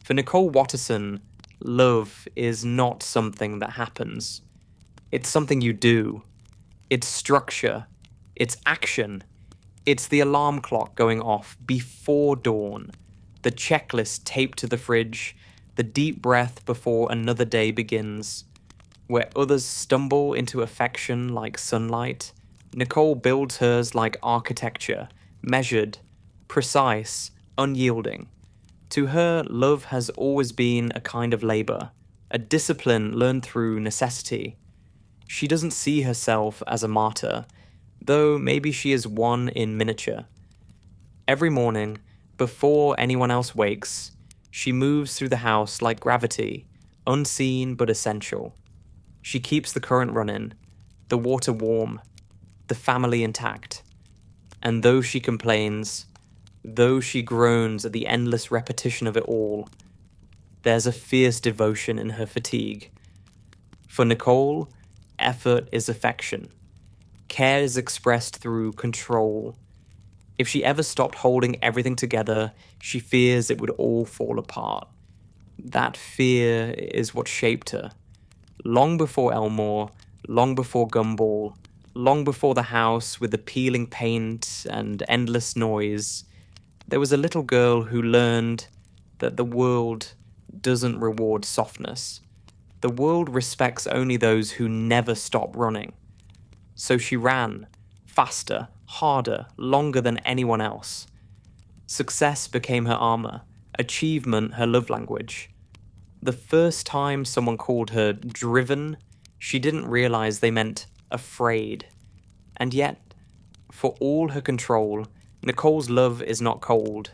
For Nicole Watterson, love is not something that happens. It's something you do. It's structure. It's action. It's the alarm clock going off before dawn, the checklist taped to the fridge, the deep breath before another day begins. Where others stumble into affection like sunlight, Nicole builds hers like architecture, measured, precise, unyielding. To her, love has always been a kind of labor, a discipline learned through necessity. She doesn't see herself as a martyr, though maybe she is one in miniature. Every morning, before anyone else wakes, she moves through the house like gravity, unseen but essential. She keeps the current running, the water warm, the family intact. And though she complains, though she groans at the endless repetition of it all, there's a fierce devotion in her fatigue. For Nicole, effort is affection. Care is expressed through control. If she ever stopped holding everything together, she fears it would all fall apart. That fear is what shaped her. Long before Elmore, long before Gumball, long before the house with the peeling paint and endless noise, there was a little girl who learned that the world doesn't reward softness. The world respects only those who never stop running. So she ran, faster, harder, longer than anyone else. Success became her armor, achievement her love language. The first time someone called her driven, she didn't realize they meant afraid. And yet, for all her control, Nicole's love is not cold.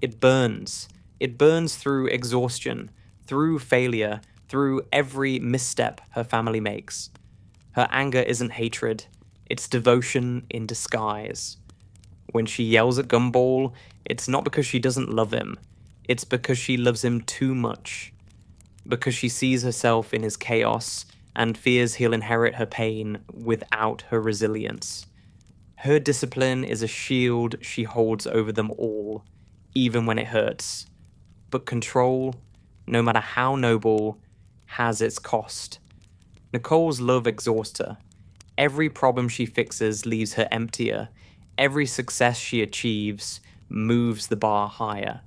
It burns. It burns through exhaustion, through failure, through every misstep her family makes. Her anger isn't hatred, it's devotion in disguise. When she yells at Gumball, it's not because she doesn't love him, it's because she loves him too much. Because she sees herself in his chaos and fears he'll inherit her pain without her resilience. Her discipline is a shield she holds over them all, even when it hurts. But control, no matter how noble, has its cost. Nicole's love exhausts her. Every problem she fixes leaves her emptier. Every success she achieves moves the bar higher.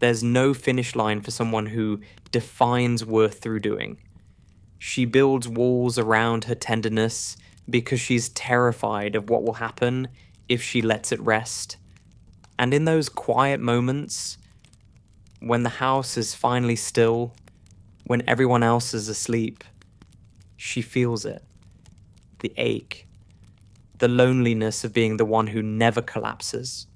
There's no finish line for someone who defines worth through doing. She builds walls around her tenderness because she's terrified of what will happen if she lets it rest. And in those quiet moments, when the house is finally still, when everyone else is asleep, she feels it. The ache. The loneliness of being the one who never collapses.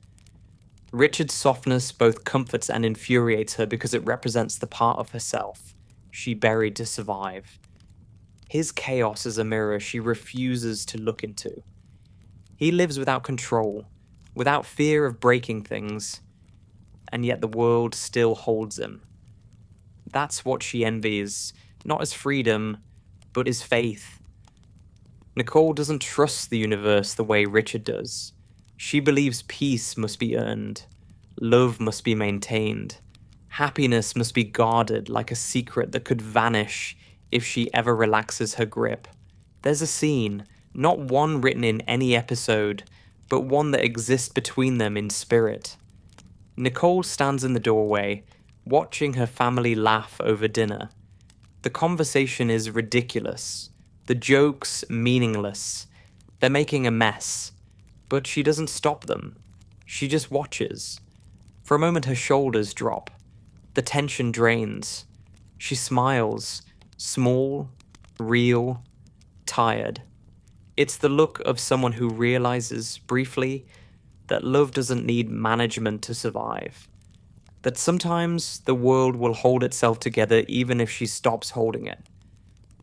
Richard's softness both comforts and infuriates her because it represents the part of herself she buried to survive. His chaos is a mirror she refuses to look into. He lives without control, without fear of breaking things, and yet the world still holds him. That's what she envies, not his freedom, but his faith. Nicole doesn't trust the universe the way Richard does. She believes peace must be earned, love must be maintained, happiness must be guarded like a secret that could vanish if she ever relaxes her grip. There's a scene, not one written in any episode, but one that exists between them in spirit. Nicole stands in the doorway, watching her family laugh over dinner. The conversation is ridiculous, the jokes meaningless. They're making a mess. But she doesn't stop them. She just watches. For a moment her shoulders drop. The tension drains. She smiles. Small, real, tired. It's the look of someone who realizes, briefly, that love doesn't need management to survive. That sometimes the world will hold itself together even if she stops holding it.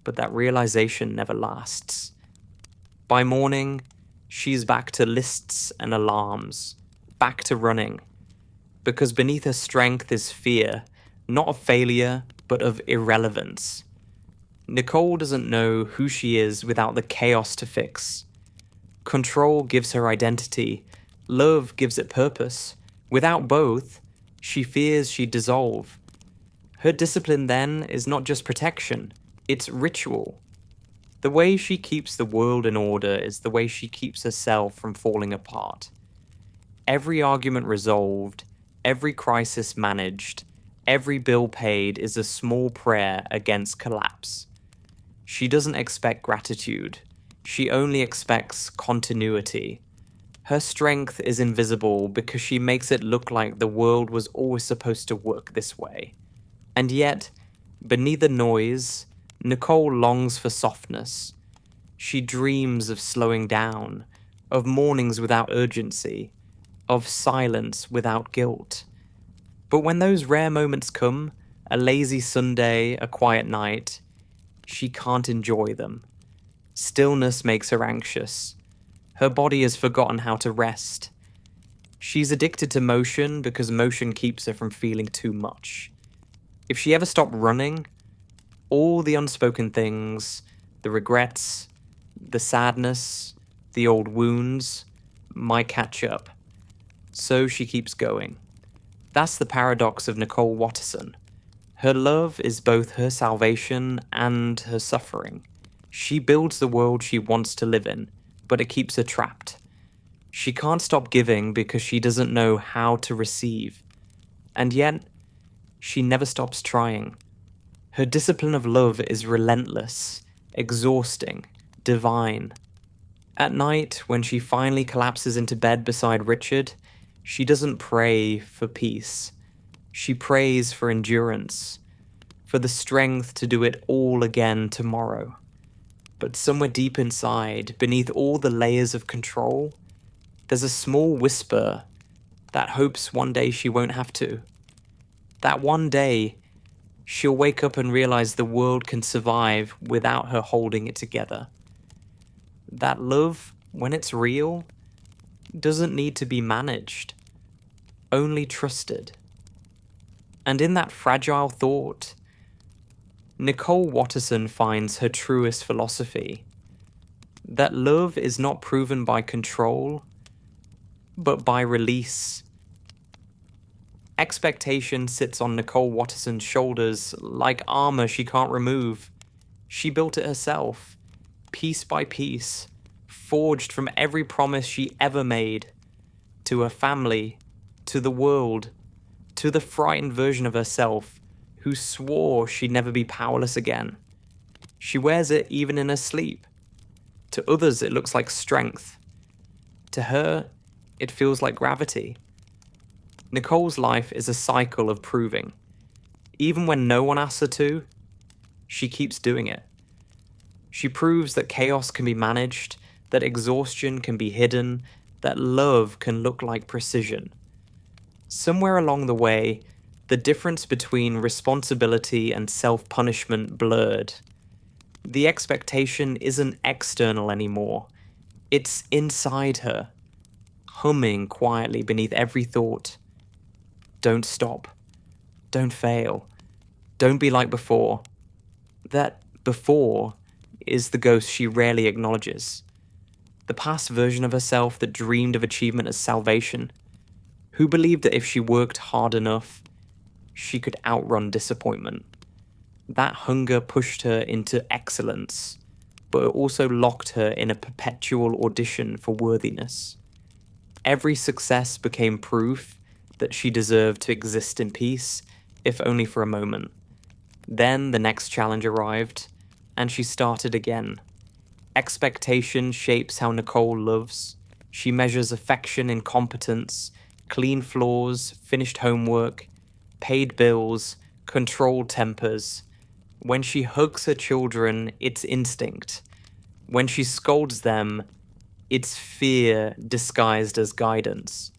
But that realization never lasts. By morning, she's back to lists and alarms, back to running, because beneath her strength is fear, not of failure, but of irrelevance. Nicole doesn't know who she is without the chaos to fix. Control gives her identity, love gives it purpose. Without both, she fears she'd dissolve. Her discipline then is not just protection, it's ritual. The way she keeps the world in order is the way she keeps herself from falling apart. Every argument resolved, every crisis managed, every bill paid is a small prayer against collapse. She doesn't expect gratitude. She only expects continuity. Her strength is invisible because she makes it look like the world was always supposed to work this way. And yet, beneath the noise, Nicole longs for softness. She dreams of slowing down, of mornings without urgency, of silence without guilt. But when those rare moments come, a lazy Sunday, a quiet night, she can't enjoy them. Stillness makes her anxious. Her body has forgotten how to rest. She's addicted to motion because motion keeps her from feeling too much. If she ever stopped running, all the unspoken things, the regrets, the sadness, the old wounds, might catch up. So she keeps going. That's the paradox of Nicole Watterson. Her love is both her salvation and her suffering. She builds the world she wants to live in, but it keeps her trapped. She can't stop giving because she doesn't know how to receive. And yet, she never stops trying. Her discipline of love is relentless, exhausting, divine. At night, when she finally collapses into bed beside Richard, she doesn't pray for peace. She prays for endurance, for the strength to do it all again tomorrow. But somewhere deep inside, beneath all the layers of control, there's a small whisper that hopes one day she won't have to. That one day, she'll wake up and realize the world can survive without her holding it together. That love, when it's real, doesn't need to be managed, only trusted. And in that fragile thought, Nicole Watterson finds her truest philosophy. That love is not proven by control, but by release. Expectation sits on Nicole Watterson's shoulders like armor she can't remove. She built it herself, piece by piece, forged from every promise she ever made. To her family, to the world, to the frightened version of herself who swore she'd never be powerless again. She wears it even in her sleep. To others it looks like strength. To her, it feels like gravity. Nicole's life is a cycle of proving. Even when no one asks her to, she keeps doing it. She proves that chaos can be managed, that exhaustion can be hidden, that love can look like precision. Somewhere along the way, the difference between responsibility and self-punishment blurred. The expectation isn't external anymore. It's inside her, humming quietly beneath every thought. Don't stop. Don't fail. Don't be like before. That before is the ghost she rarely acknowledges. The past version of herself that dreamed of achievement as salvation, who believed that if she worked hard enough, she could outrun disappointment. That hunger pushed her into excellence, but it also locked her in a perpetual audition for worthiness. Every success became proof that she deserved to exist in peace, if only for a moment. Then the next challenge arrived, and she started again. Expectation shapes how Nicole loves. She measures affection in competence, clean floors, finished homework, paid bills, controlled tempers. When she hugs her children, it's instinct. When she scolds them, it's fear disguised as guidance.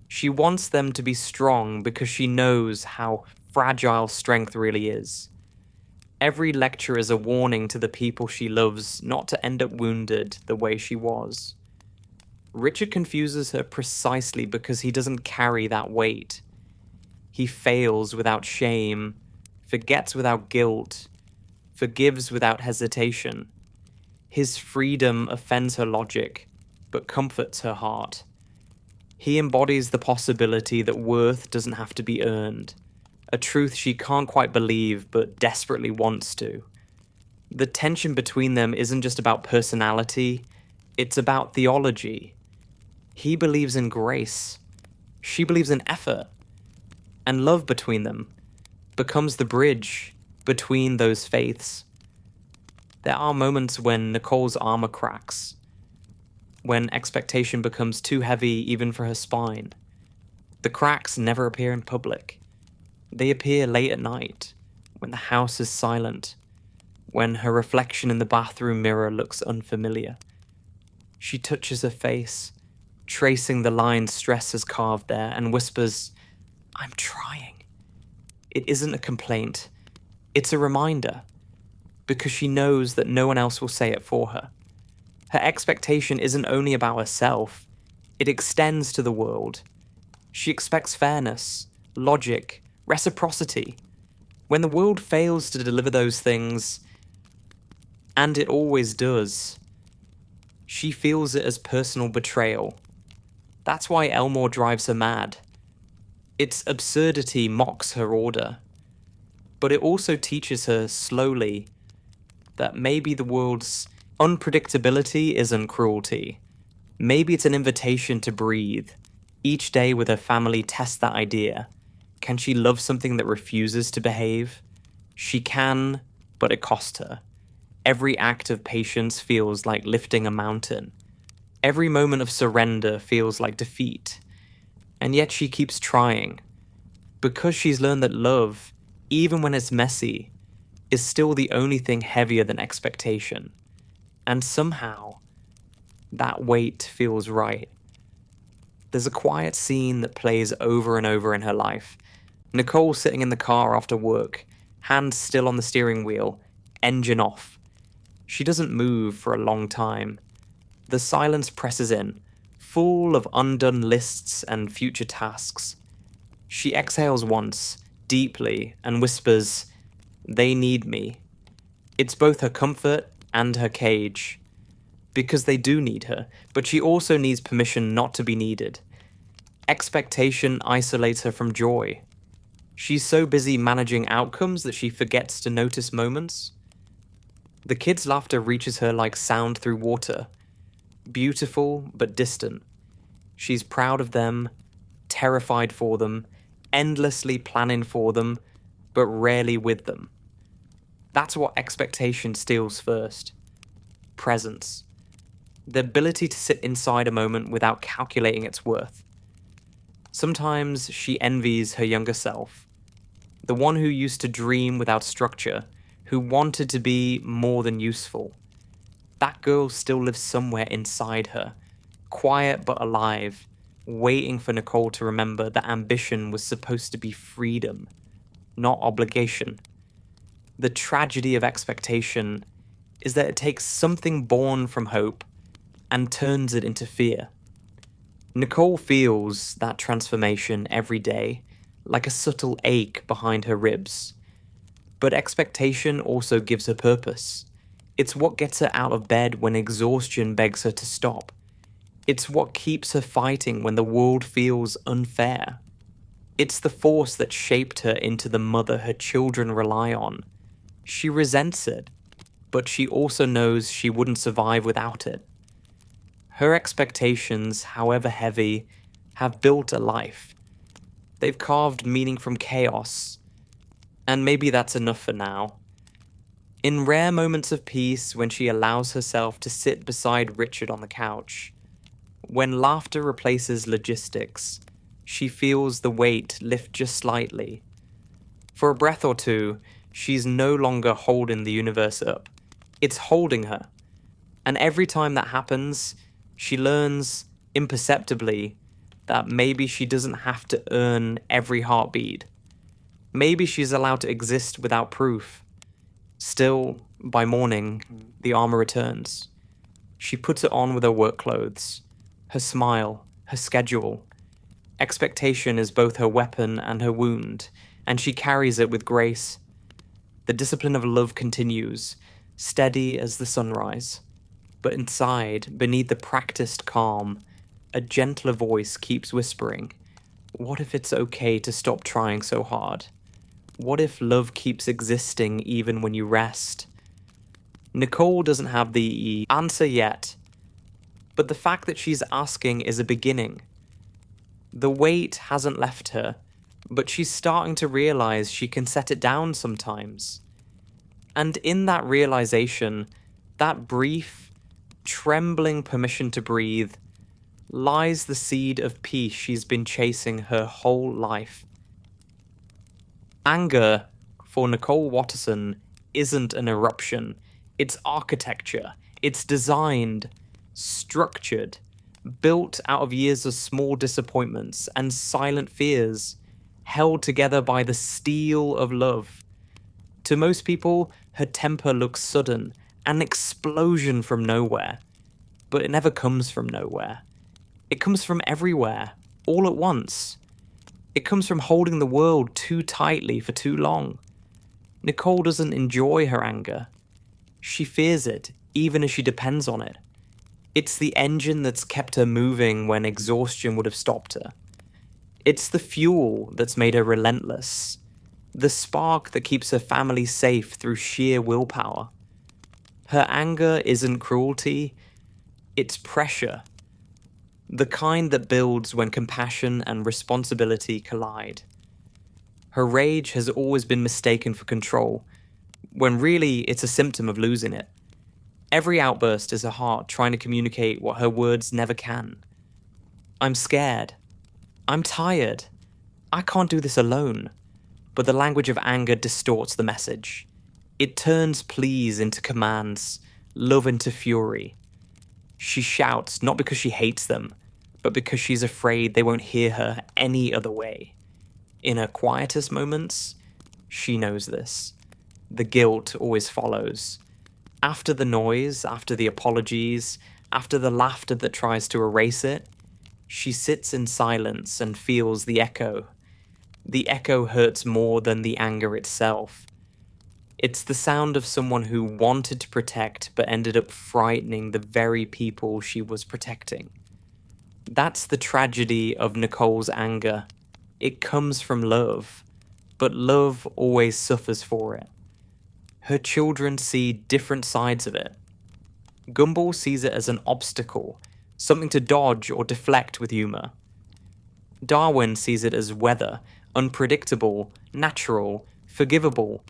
She wants them to be strong because she knows how fragile strength really is. Every lecture is a warning to the people she loves not to end up wounded the way she was. Richard confuses her precisely because he doesn't carry that weight. He fails without shame, forgets without guilt, forgives without hesitation. His freedom offends her logic, but comforts her heart. He embodies the possibility that worth doesn't have to be earned. a truth she can't quite believe but desperately wants to. The tension between them isn't just about personality, it's about theology. He believes in grace, she believes in effort, and love between them becomes the bridge between those faiths. There are moments when Nicole's armor cracks, when expectation becomes too heavy even for her spine. The cracks never appear in public. They appear late at night, when the house is silent, when her reflection in the bathroom mirror looks unfamiliar. She touches her face, tracing the lines stress has carved there, and whispers, "I'm trying." It isn't a complaint, it's a reminder, because she knows that no one else will say it for her. Her expectation isn't only about herself, it extends to the world. She expects fairness, logic, reciprocity. When the world fails to deliver those things, and it always does, she feels it as personal betrayal. That's why Elmore drives her mad. Its absurdity mocks her order, but it also teaches her slowly that maybe the world's unpredictability isn't cruelty. Maybe it's an invitation to breathe. Each day with her family, test that idea. Can she love something that refuses to behave? She can, but it costs her. Every act of patience feels like lifting a mountain. Every moment of surrender feels like defeat. And yet she keeps trying. Because she's learned that love, even when it's messy, is still the only thing heavier than expectation. And somehow, that weight feels right. There's a quiet scene that plays over and over in her life. Nicole sitting in the car after work, hands still on the steering wheel, engine off. She doesn't move for a long time. The silence presses in, full of undone lists and future tasks. She exhales once, deeply, and whispers, "They need me." It's both her comfort and her cage. Because they do need her, but she also needs permission not to be needed. Expectation isolates her from joy. She's so busy managing outcomes that she forgets to notice moments. The kids' laughter reaches her like sound through water. Beautiful, but distant. She's proud of them, terrified for them, endlessly planning for them, but rarely with them. That's what expectation steals first. Presence. The ability to sit inside a moment without calculating its worth. Sometimes she envies her younger self. The one who used to dream without structure, who wanted to be more than useful. That girl still lives somewhere inside her, quiet but alive, waiting for Nicole to remember that ambition was supposed to be freedom, not obligation. The tragedy of expectation is that it takes something born from hope and turns it into fear. Nicole feels that transformation every day, like a subtle ache behind her ribs. But expectation also gives her purpose. It's what gets her out of bed when exhaustion begs her to stop. It's what keeps her fighting when the world feels unfair. It's the force that shaped her into the mother her children rely on. She resents it, but she also knows she wouldn't survive without it. Her expectations, however heavy, have built a life. They've carved meaning from chaos, and maybe that's enough for now. In rare moments of peace, when she allows herself to sit beside Richard on the couch, when laughter replaces logistics, she feels the weight lift just slightly. For a breath or two, she's no longer holding the universe up. It's holding her. And every time that happens, she learns, imperceptibly, that maybe she doesn't have to earn every heartbeat. Maybe she's allowed to exist without proof. Still, by morning, the armor returns. She puts it on with her work clothes, her smile, her schedule. Expectation is both her weapon and her wound, and she carries it with grace. The discipline of love continues, steady as the sunrise. But inside, beneath the practiced calm, a gentler voice keeps whispering, "What if it's okay to stop trying so hard? What if love keeps existing even when you rest? Nicole doesn't have the answer yet, but the fact that she's asking is a beginning. The weight hasn't left her, but she's starting to realize she can set it down sometimes. And in that realization, that brief, trembling permission to breathe, lies the seed of peace she's been chasing her whole life. Anger, for Nicole Watterson, isn't an eruption. It's architecture. It's designed, structured, built out of years of small disappointments and silent fears, held together by the steel of love. To most people, her temper looks sudden, an explosion from nowhere. But it never comes from nowhere. It comes from everywhere, all at once. It comes from holding the world too tightly for too long. Nicole doesn't enjoy her anger. She fears it, even as she depends on it. It's the engine that's kept her moving when exhaustion would have stopped her. It's the fuel that's made her relentless. The spark that keeps her family safe through sheer willpower. Her anger isn't cruelty, it's pressure. The kind that builds when compassion and responsibility collide. Her rage has always been mistaken for control, when really it's a symptom of losing it. Every outburst is her heart trying to communicate what her words never can. I'm scared. I'm tired. I can't do this alone. But the language of anger distorts the message. It turns pleas into commands, love into fury. She shouts not because she hates them, but because she's afraid they won't hear her any other way. In her quietest moments, she knows this. The guilt always follows. After the noise, after the apologies, after the laughter that tries to erase it, she sits in silence and feels the echo. The echo hurts more than the anger itself. It's the sound of someone who wanted to protect but ended up frightening the very people she was protecting. That's the tragedy of Nicole's anger. It comes from love, but love always suffers for it. Her children see different sides of it. Gumball sees it as an obstacle, something to dodge or deflect with humor. Darwin sees it as weather, unpredictable, natural, forgivable.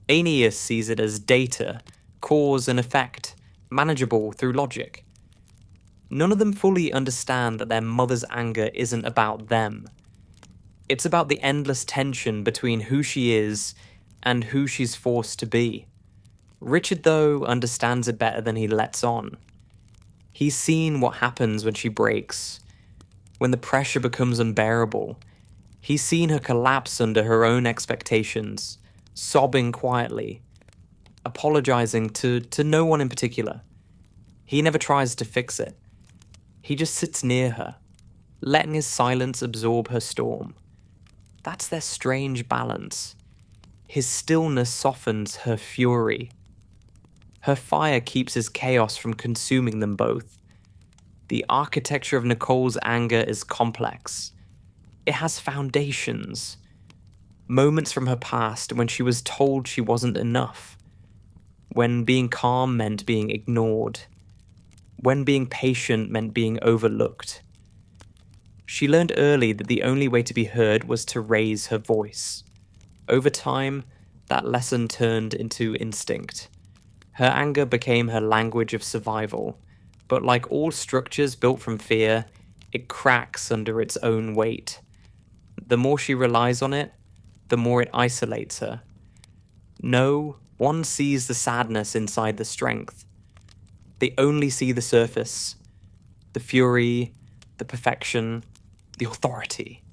Aeneas sees it as data, cause and effect, manageable through logic. None of them fully understand that their mother's anger isn't about them. It's about the endless tension between who she is and who she's forced to be. Richard, though, understands it better than he lets on. He's seen what happens when she breaks, when the pressure becomes unbearable. He's seen her collapse under her own expectations, sobbing quietly, apologizing to no one in particular. He never tries to fix it. He just sits near her, letting his silence absorb her storm. That's their strange balance. His stillness softens her fury. Her fire keeps his chaos from consuming them both. The architecture of Nicole's anger is complex. It has foundations. Moments from her past when she was told she wasn't enough. When being calm meant being ignored. When being patient meant being overlooked. She learned early that the only way to be heard was to raise her voice. Over time, that lesson turned into instinct. Her anger became her language of survival, but like all structures built from fear, it cracks under its own weight. The more she relies on it, the more it isolates her. No, one sees the sadness inside the strength. They only see the surface, the fury, the perfection, the authority.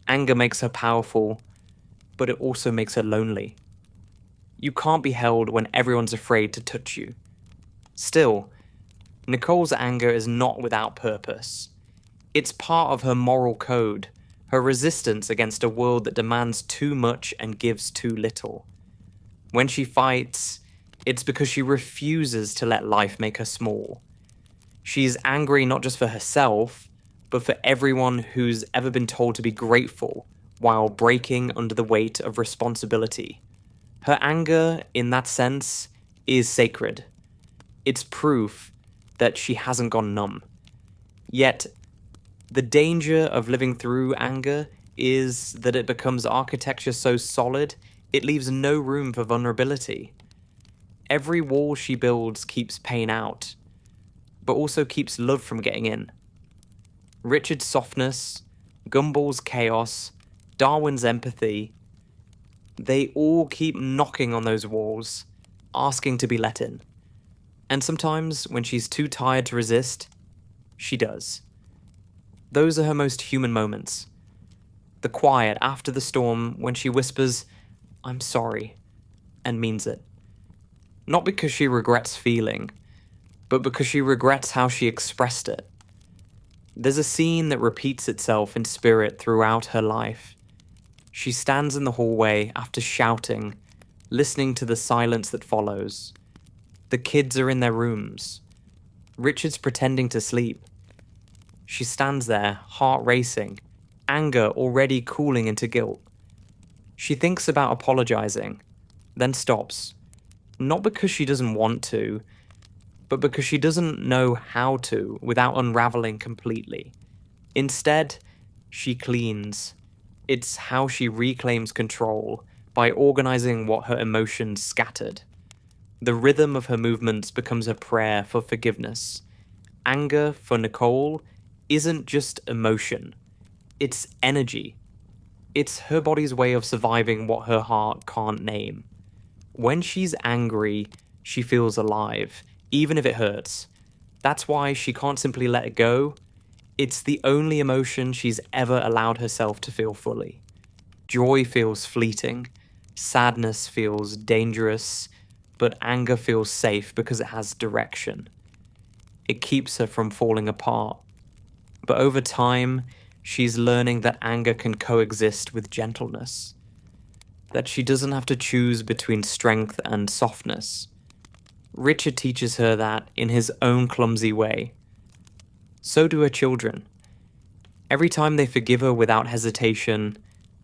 Anger makes her powerful, but it also makes her lonely. You can't be held when everyone's afraid to touch you. Still, Nicole's anger is not without purpose. It's part of her moral code, her resistance against a world that demands too much and gives too little. When she fights, it's because she refuses to let life make her small. She's angry not just for herself, but for everyone who's ever been told to be grateful, while breaking under the weight of responsibility. Her anger, in that sense, is sacred. It's proof that she hasn't gone numb. Yet, the danger of living through anger is that it becomes architecture so solid, it leaves no room for vulnerability. Every wall she builds keeps pain out, but also keeps love from getting in. Richard's softness, Gumball's chaos, Darwin's empathy, they all keep knocking on those walls, asking to be let in. And sometimes, when she's too tired to resist, she does. Those are her most human moments. The quiet after the storm when she whispers, "I'm sorry," and means it. Not because she regrets feeling, but because she regrets how she expressed it. There's a scene that repeats itself in spirit throughout her life. She stands in the hallway after shouting, listening to the silence that follows. The kids are in their rooms. Richard's pretending to sleep. She stands there, heart racing, anger already cooling into guilt. She thinks about apologizing, then stops. Not because she doesn't want to, but because she doesn't know how to without unraveling completely. Instead, she cleans. It's how she reclaims control, by organizing what her emotions scattered. The rhythm of her movements becomes a prayer for forgiveness. Anger, for Nicole, isn't just emotion. It's energy. It's her body's way of surviving what her heart can't name. When she's angry, she feels alive, even if it hurts. That's why she can't simply let it go. It's the only emotion she's ever allowed herself to feel fully. Joy feels fleeting, sadness feels dangerous, but anger feels safe because it has direction. It keeps her from falling apart. But over time, she's learning that anger can coexist with gentleness. That she doesn't have to choose between strength and softness. Richard teaches her that in his own clumsy way. So do her children. Every time they forgive her without hesitation,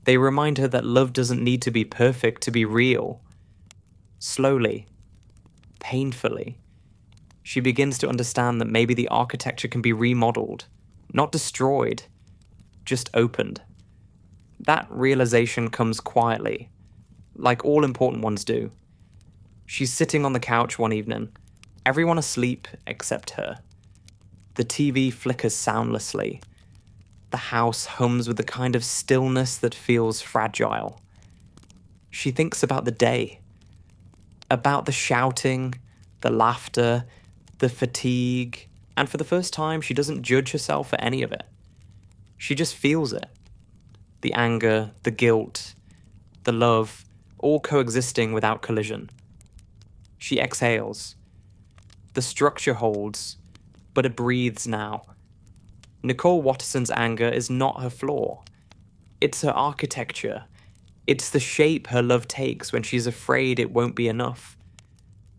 they remind her that love doesn't need to be perfect to be real. Slowly, painfully, she begins to understand that maybe the architecture can be remodeled, not destroyed, just opened. That realization comes quietly, like all important ones do. She's sitting on the couch one evening, everyone asleep except her. The TV flickers soundlessly. The house hums with the kind of stillness that feels fragile. She thinks about the day, about the shouting, the laughter, the fatigue, and for the first time, she doesn't judge herself for any of it. She just feels it. The anger, the guilt, the love, all coexisting without collision. She exhales. The structure holds, but it breathes now. Nicole Watterson's anger is not her flaw. It's her architecture. It's the shape her love takes when she's afraid it won't be enough.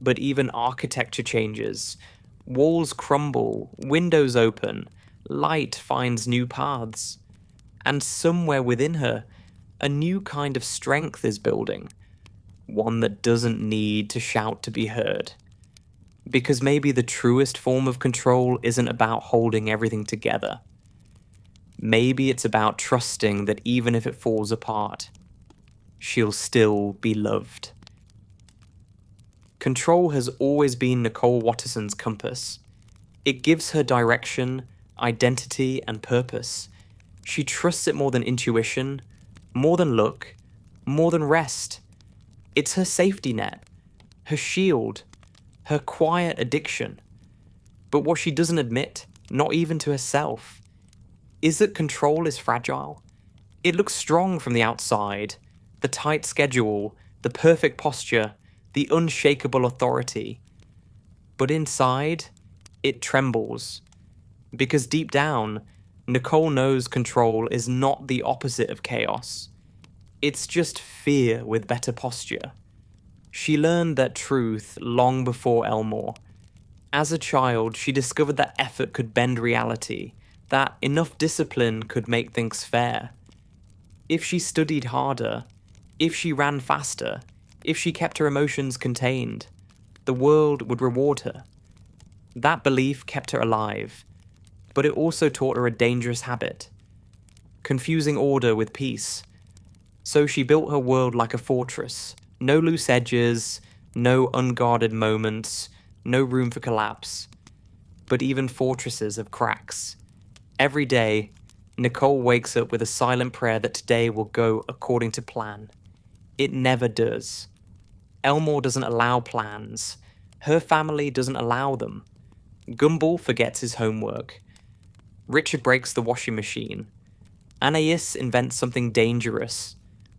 But even architecture changes. Walls crumble, windows open, light finds new paths. And somewhere within her, a new kind of strength is building. One that doesn't need to shout to be heard. Because maybe the truest form of control isn't about holding everything together. Maybe it's about trusting that even if it falls apart, she'll still be loved. Control has always been Nicole Watterson's compass. It gives her direction, identity, and purpose. She trusts it more than intuition, more than luck, more than rest. It's her safety net, her shield, her quiet addiction. But what she doesn't admit, not even to herself, is that control is fragile. It looks strong from the outside, the tight schedule, the perfect posture, the unshakable authority. But inside, it trembles. Because deep down, Nicole knows control is not the opposite of chaos. It's just fear with better posture. She learned that truth long before Elmore. As a child, she discovered that effort could bend reality, that enough discipline could make things fair. If she studied harder, if she ran faster, if she kept her emotions contained, the world would reward her. That belief kept her alive, but it also taught her a dangerous habit, confusing order with peace. So she built her world like a fortress, no loose edges, no unguarded moments, no room for collapse. But even fortresses have cracks. Every day, Nicole wakes up with a silent prayer that today will go according to plan. It never does. Elmore doesn't allow plans. Her family doesn't allow them. Gumball forgets his homework. Richard breaks the washing machine. Anais invents something dangerous.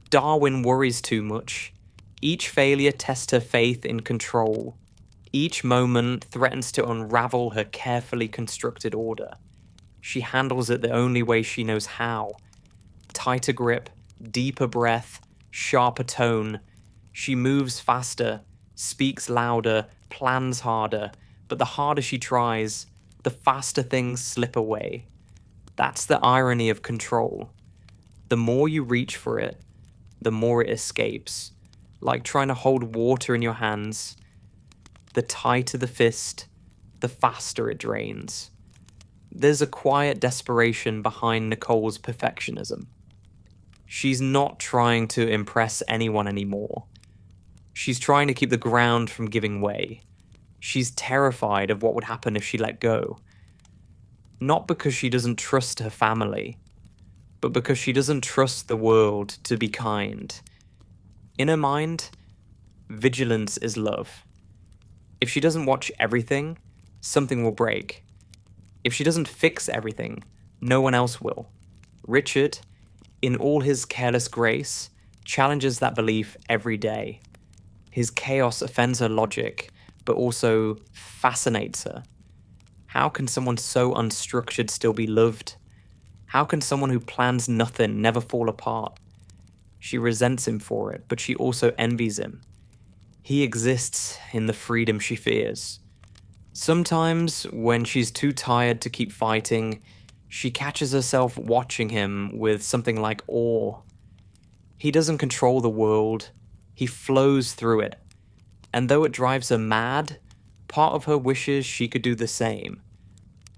Darwin worries too much. Each failure tests her faith in control. Each moment threatens to unravel her carefully constructed order. She handles it the only way she knows how. Tighter grip, deeper breath, sharper tone. She moves faster, speaks louder, plans harder, but the harder she tries, the faster things slip away. That's the irony of control. The more you reach for it, the more it escapes. Like trying to hold water in your hands. The tighter the fist, the faster it drains. There's a quiet desperation behind Nicole's perfectionism. She's not trying to impress anyone anymore. She's trying to keep the ground from giving way. She's terrified of what would happen if she let go. Not because she doesn't trust her family, but because she doesn't trust the world to be kind. In her mind, vigilance is love. If she doesn't watch everything, something will break. If she doesn't fix everything, no one else will. Richard, in all his careless grace, challenges that belief every day. His chaos offends her logic, but also fascinates her. How can someone so unstructured still be loved? How can someone who plans nothing never fall apart? She resents him for it, but she also envies him. He exists in the freedom she fears. Sometimes, when she's too tired to keep fighting, she catches herself watching him with something like awe. He doesn't control the world, he flows through it. And though it drives her mad, part of her wishes she could do the same.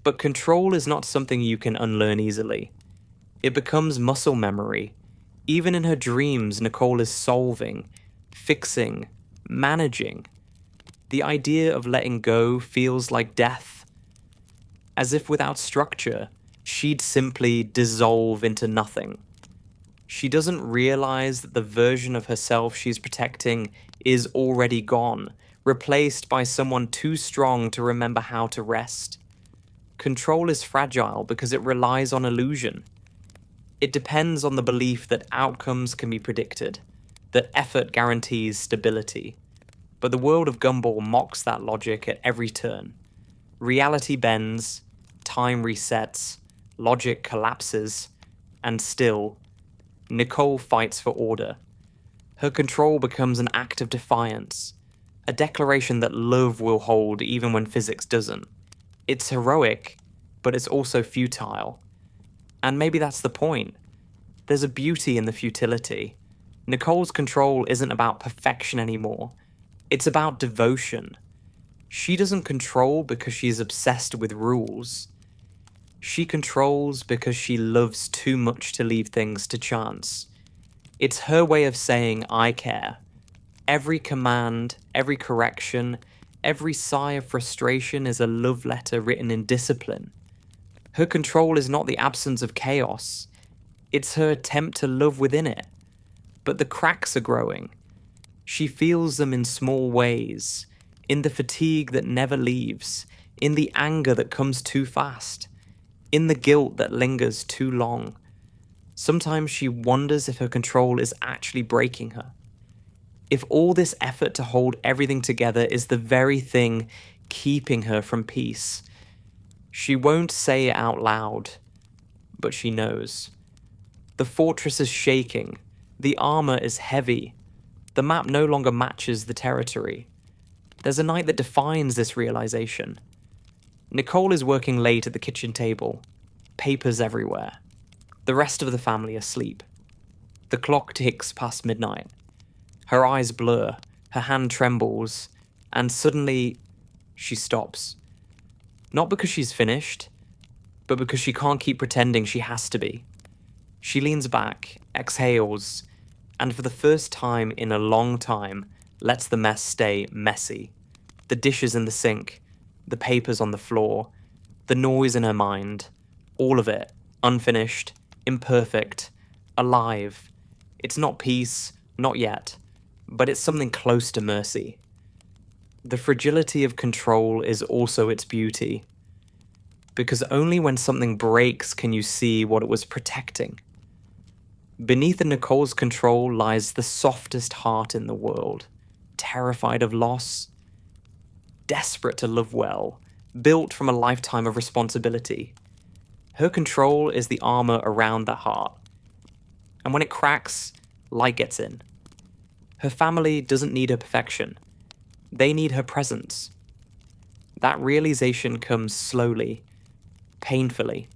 But control is not something you can unlearn easily. It becomes muscle memory. Even in her dreams, Nicole is solving, fixing, managing. The idea of letting go feels like death. As if without structure, she'd simply dissolve into nothing. She doesn't realize that the version of herself she's protecting is already gone, replaced by someone too strong to remember how to rest. Control is fragile because it relies on illusion. It depends on the belief that outcomes can be predicted, that effort guarantees stability. But the world of Gumball mocks that logic at every turn. Reality bends, time resets, logic collapses, and still, Nicole fights for order. Her control becomes an act of defiance, a declaration that love will hold even when physics doesn't. It's heroic, but it's also futile. And maybe that's the point. There's a beauty in the futility. Nicole's control isn't about perfection anymore. It's about devotion. She doesn't control because she's obsessed with rules. She controls because she loves too much to leave things to chance. It's her way of saying, I care. Every command, every correction, every sigh of frustration is a love letter written in discipline. Her control is not the absence of chaos. It's her attempt to love within it. But the cracks are growing. She feels them in small ways, in the fatigue that never leaves, in the anger that comes too fast, in the guilt that lingers too long. Sometimes she wonders if her control is actually breaking her. If all this effort to hold everything together is the very thing keeping her from peace. She won't say it out loud, but she knows. The fortress is shaking. The armor is heavy. The map no longer matches the territory. There's a night that defines this realization. Nicole is working late at the kitchen table. Papers everywhere. The rest of the family asleep. The clock ticks past midnight. Her eyes blur, her hand trembles, and suddenly she stops. Not because she's finished, but because she can't keep pretending she has to be. She leans back, exhales, and for the first time in a long time, lets the mess stay messy. The dishes in the sink, the papers on the floor, the noise in her mind, all of it, unfinished, imperfect, alive. It's not peace, not yet, but it's something close to mercy. The fragility of control is also its beauty, because only when something breaks can you see what it was protecting. Beneath Nicole's control lies the softest heart in the world, terrified of loss, desperate to love well, built from a lifetime of responsibility. Her control is the armor around that heart, and when it cracks, light gets in. Her family doesn't need her perfection. They need her presence. That realization comes slowly, painfully.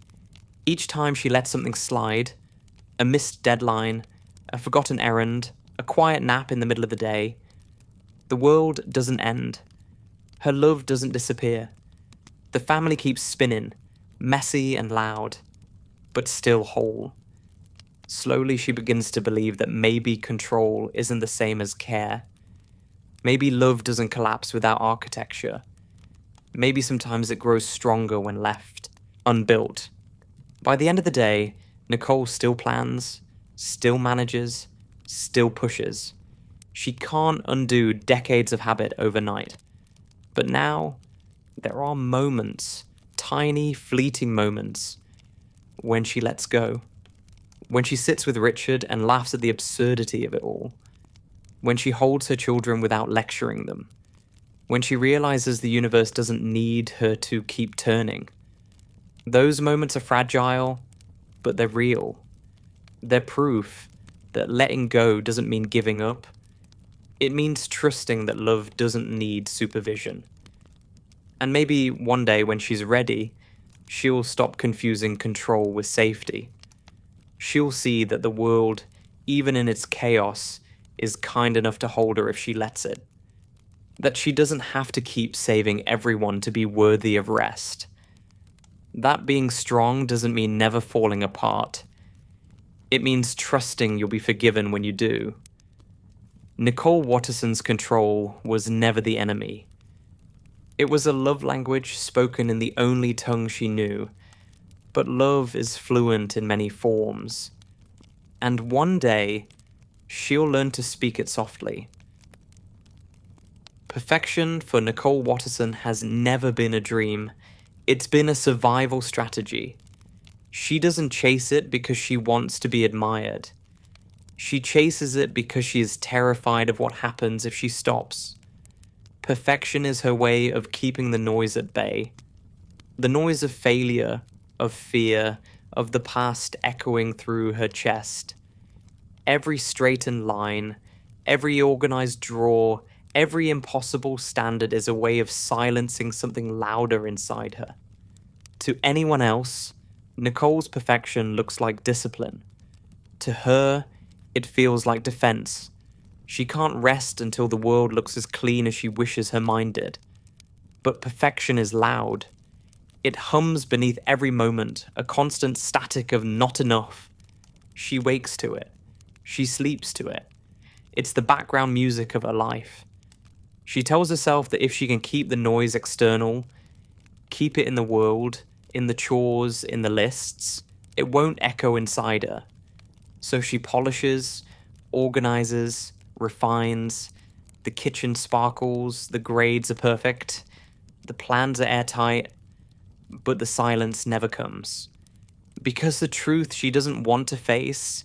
Each time she lets something slide, a missed deadline, a forgotten errand, a quiet nap in the middle of the day, the world doesn't end. Her love doesn't disappear. The family keeps spinning, messy and loud, but still whole. Slowly she begins to believe that maybe control isn't the same as care. Maybe love doesn't collapse without architecture. Maybe sometimes it grows stronger when left unbuilt. By the end of the day, Nicole still plans, still manages, still pushes. She can't undo decades of habit overnight. But now, there are moments, tiny, fleeting moments, when she lets go. When she sits with Richard and laughs at the absurdity of it all. When she holds her children without lecturing them. When she realizes the universe doesn't need her to keep turning. Those moments are fragile, but they're real. They're proof that letting go doesn't mean giving up. It means trusting that love doesn't need supervision. And maybe one day when she's ready, she'll stop confusing control with safety. She'll see that the world, even in its chaos, is kind enough to hold her if she lets it. That she doesn't have to keep saving everyone to be worthy of rest. That being strong doesn't mean never falling apart. It means trusting you'll be forgiven when you do. Nicole Watterson's control was never the enemy. It was a love language spoken in the only tongue she knew, but love is fluent in many forms. And one day, she'll learn to speak it softly. Perfection for Nicole Watterson has never been a dream. It's been a survival strategy. She doesn't chase it because she wants to be admired. She chases it because she is terrified of what happens if she stops. Perfection is her way of keeping the noise at bay. The noise of failure, of fear, of the past echoing through her chest. Every straightened line, every organized drawer, every impossible standard is a way of silencing something louder inside her. To anyone else, Nicole's perfection looks like discipline. To her, it feels like defense. She can't rest until the world looks as clean as she wishes her mind did. But perfection is loud. It hums beneath every moment, a constant static of not enough. She wakes to it. She sleeps to it. It's the background music of her life. She tells herself that if she can keep the noise external, keep it in the world, in the chores, in the lists, it won't echo inside her. So she polishes, organizes, refines. The kitchen sparkles, the grades are perfect, the plans are airtight, but the silence never comes. Because the truth she doesn't want to face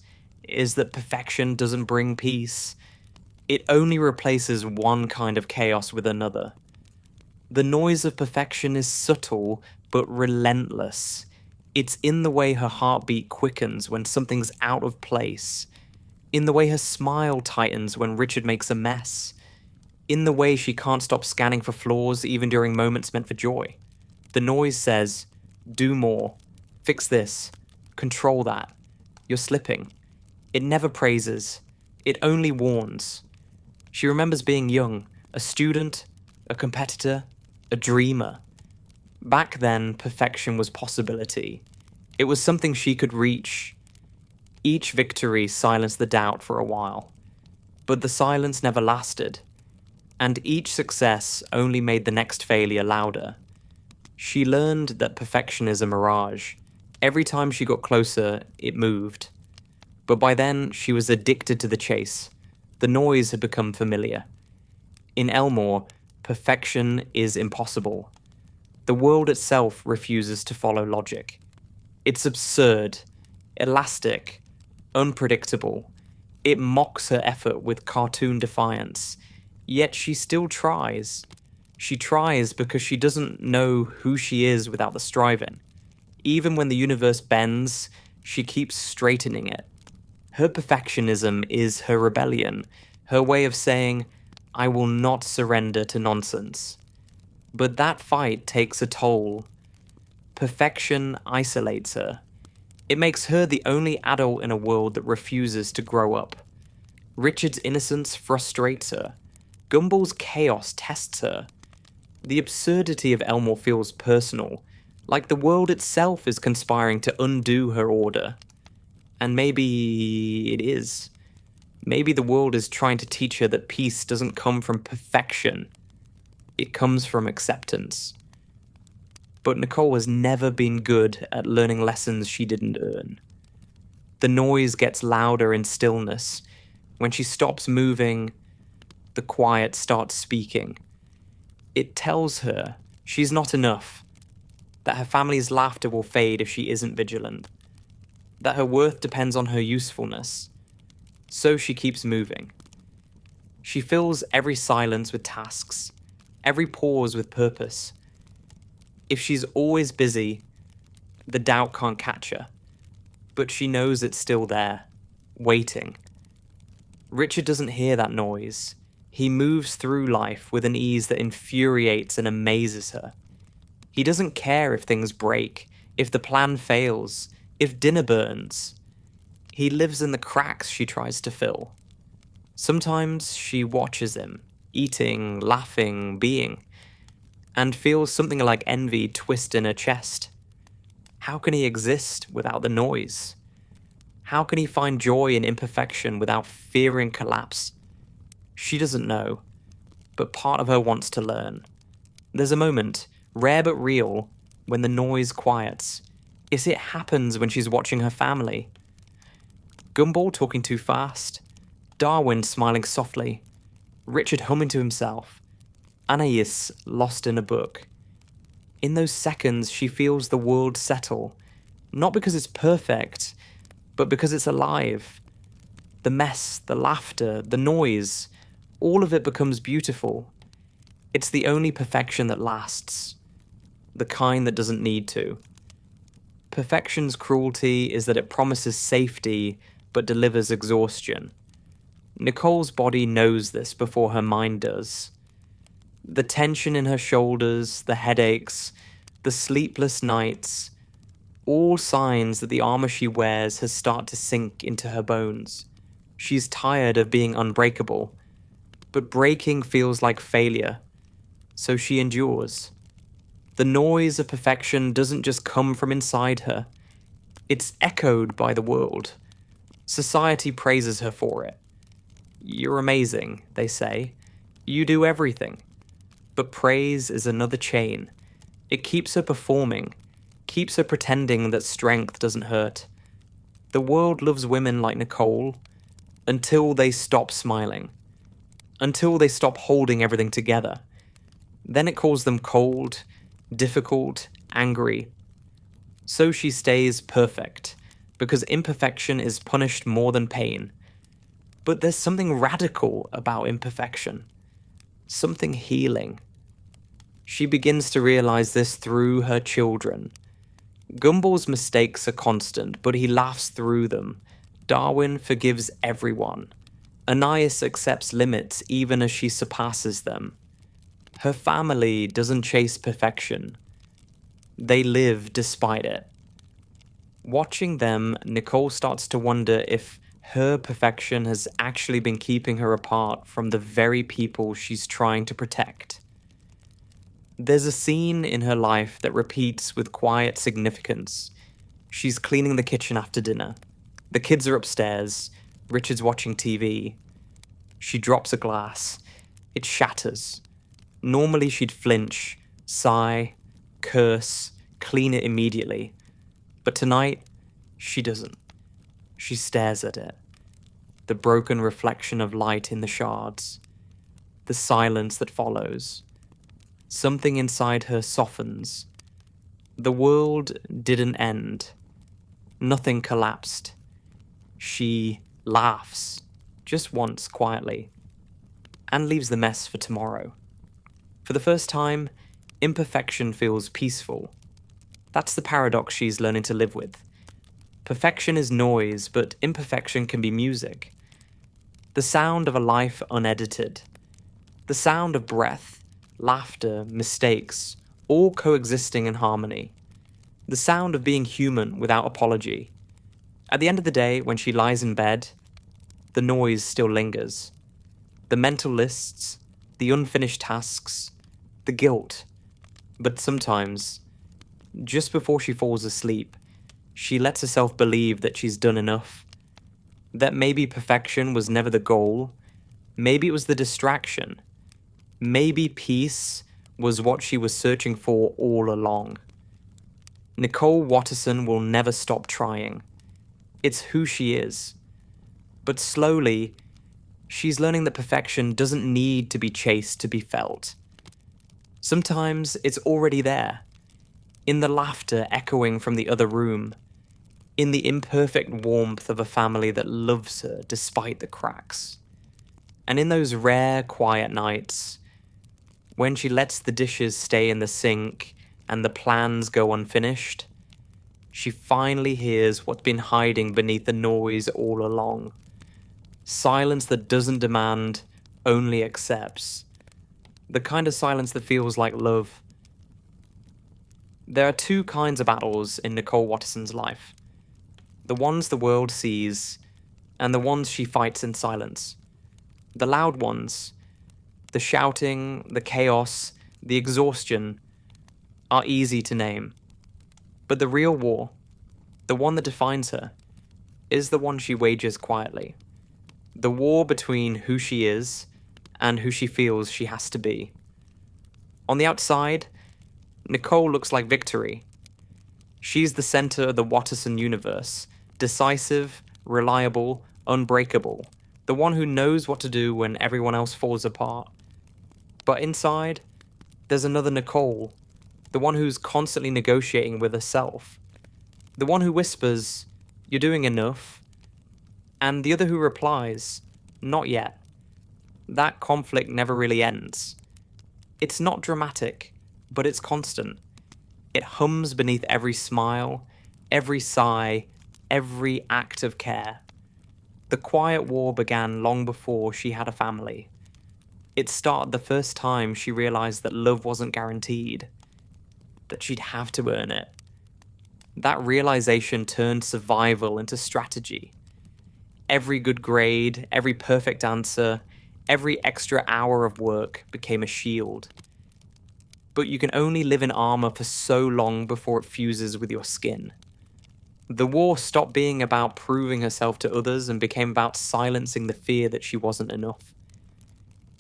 is that perfection doesn't bring peace. It only replaces one kind of chaos with another. The noise of perfection is subtle, but relentless. It's in the way her heartbeat quickens when something's out of place. In the way her smile tightens when Richard makes a mess. In the way she can't stop scanning for flaws even during moments meant for joy. The noise says, do more, fix this, control that, you're slipping. It never praises. It only warns. She remembers being young, a student, a competitor, a dreamer. Back then, perfection was possibility. It was something she could reach. Each victory silenced the doubt for a while. But the silence never lasted. And each success only made the next failure louder. She learned that perfection is a mirage. Every time she got closer, it moved. But by then, she was addicted to the chase. The noise had become familiar. In Elmore, perfection is impossible. The world itself refuses to follow logic. It's absurd, elastic, unpredictable. It mocks her effort with cartoon defiance. Yet she still tries. She tries because she doesn't know who she is without the striving. Even when the universe bends, she keeps straightening it. Her perfectionism is her rebellion, her way of saying, I will not surrender to nonsense. But that fight takes a toll. Perfection isolates her. It makes her the only adult in a world that refuses to grow up. Richard's innocence frustrates her. Gumball's chaos tests her. The absurdity of Elmore feels personal, like the world itself is conspiring to undo her order. And maybe it is. Maybe the world is trying to teach her that peace doesn't come from perfection. It comes from acceptance. But Nicole has never been good at learning lessons she didn't earn. The noise gets louder in stillness. When she stops moving, the quiet starts speaking. It tells her she's not enough, that her family's laughter will fade if she isn't vigilant, that her worth depends on her usefulness. So she keeps moving. She fills every silence with tasks, every pause with purpose. If she's always busy, the doubt can't catch her, but she knows it's still there, waiting. Richard doesn't hear that noise. He moves through life with an ease that infuriates and amazes her. He doesn't care if things break, if the plan fails, if dinner burns. He lives in the cracks she tries to fill. Sometimes she watches him, eating, laughing, being, and feels something like envy twist in her chest. How can he exist without the noise? How can he find joy in imperfection without fearing collapse? She doesn't know, but part of her wants to learn. There's a moment, rare but real, when the noise quiets. It happens when she's watching her family. Gumball talking too fast, Darwin smiling softly, Richard humming to himself, Anais lost in a book. In those seconds, she feels the world settle, not because it's perfect, but because it's alive. The mess, the laughter, the noise, all of it becomes beautiful. It's the only perfection that lasts, the kind that doesn't need to. Perfection's cruelty is that it promises safety, but delivers exhaustion. Nicole's body knows this before her mind does. The tension in her shoulders, the headaches, the sleepless nights, all signs that the armor she wears has started to sink into her bones. She's tired of being unbreakable, but breaking feels like failure, so she endures. The noise of perfection doesn't just come from inside her, it's echoed by the world. Society praises her for it. You're amazing, they say. You do everything. But praise is another chain. It keeps her performing, keeps her pretending that strength doesn't hurt. The world loves women like Nicole until they stop smiling, until they stop holding everything together. Then it calls them cold, difficult, angry. So she stays perfect, because imperfection is punished more than pain. But there's something radical about imperfection. Something healing. She begins to realize this through her children. Gumball's mistakes are constant, but he laughs through them. Darwin forgives everyone. Anais accepts limits even as she surpasses them. Her family doesn't chase perfection. They live despite it. Watching them, Nicole starts to wonder if Her perfection has actually been keeping her apart from the very people she's trying to protect. There's a scene in her life that repeats with quiet significance. She's cleaning the kitchen after dinner. The kids are upstairs. Richard's watching TV. She drops a glass. It shatters. Normally she'd flinch, sigh, curse, clean it immediately. But tonight, she doesn't. She stares at it. The broken reflection of light in the shards. The silence that follows. Something inside her softens. The world didn't end. Nothing collapsed. She laughs, just once quietly, and leaves the mess for tomorrow. For the first time, imperfection feels peaceful. That's the paradox she's learning to live with. Perfection is noise, but imperfection can be music. The sound of a life unedited. The sound of breath, laughter, mistakes, all coexisting in harmony. The sound of being human without apology. At the end of the day, when she lies in bed, the noise still lingers. The mental lists, the unfinished tasks, the guilt. But sometimes, just before she falls asleep, she lets herself believe that she's done enough. That maybe perfection was never the goal. Maybe it was the distraction. Maybe peace was what she was searching for all along. Nicole Watterson will never stop trying. It's who she is. But slowly, she's learning that perfection doesn't need to be chased to be felt. Sometimes it's already there, in the laughter echoing from the other room, in the imperfect warmth of a family that loves her despite the cracks. And in those rare, quiet nights, when she lets the dishes stay in the sink and the plans go unfinished, she finally hears what's been hiding beneath the noise all along. Silence that doesn't demand, only accepts. The kind of silence that feels like love. There are two kinds of battles in Nicole Watterson's life. The ones the world sees, and the ones she fights in silence. The loud ones, the shouting, the chaos, the exhaustion, are easy to name. But the real war, the one that defines her, is the one she wages quietly. The war between who she is and who she feels she has to be. On the outside, Nicole looks like victory. She's the center of the Watterson universe, decisive, reliable, unbreakable, the one who knows what to do when everyone else falls apart. But inside, there's another Nicole, the one who's constantly negotiating with herself, the one who whispers, "You're doing enough," and the other who replies, "Not yet." That conflict never really ends. It's not dramatic, but it's constant. It hums beneath every smile, every sigh, every act of care. The quiet war began long before she had a family. It started the first time she realized that love wasn't guaranteed, that she'd have to earn it. That realization turned survival into strategy. Every good grade, every perfect answer, every extra hour of work became a shield. But you can only live in armor for so long before it fuses with your skin. The war stopped being about proving herself to others and became about silencing the fear that she wasn't enough.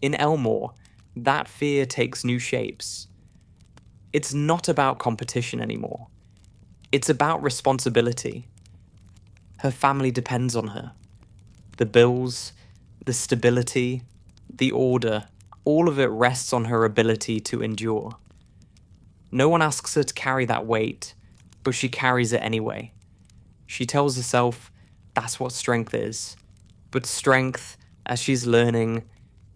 In Elmore, that fear takes new shapes. It's not about competition anymore. It's about responsibility. Her family depends on her. The bills, the stability, the order, all of it rests on her ability to endure. No one asks her to carry that weight, but she carries it anyway. She tells herself that's what strength is. But strength, as she's learning,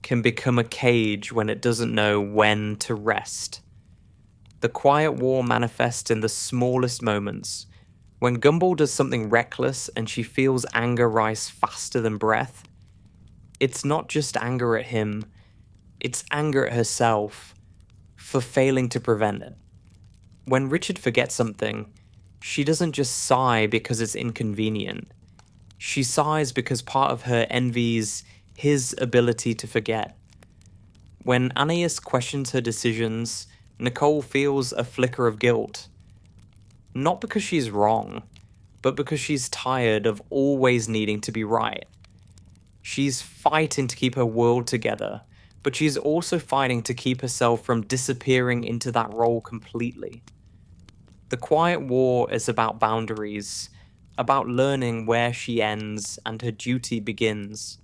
can become a cage when it doesn't know when to rest. The quiet war manifests in the smallest moments. When Gumball does something reckless and she feels anger rise faster than breath, it's not just anger at him, it's anger at herself for failing to prevent it. When Richard forgets something, she doesn't just sigh because it's inconvenient. She sighs because part of her envies his ability to forget. When Anais questions her decisions, Nicole feels a flicker of guilt. Not because she's wrong, but because she's tired of always needing to be right. She's fighting to keep her world together, but she's also fighting to keep herself from disappearing into that role completely. The Quiet War is about boundaries, about learning where she ends and her duty begins.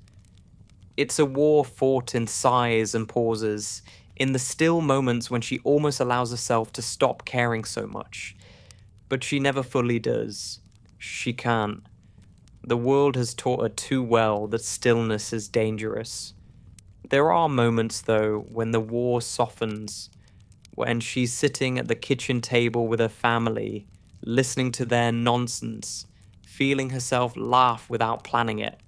It's a war fought in sighs and pauses, in the still moments when she almost allows herself to stop caring so much. But she never fully does. She can't. The world has taught her too well that stillness is dangerous. There are moments, though, when the war softens, when she's sitting at the kitchen table with her family, listening to their nonsense, feeling herself laugh without planning it.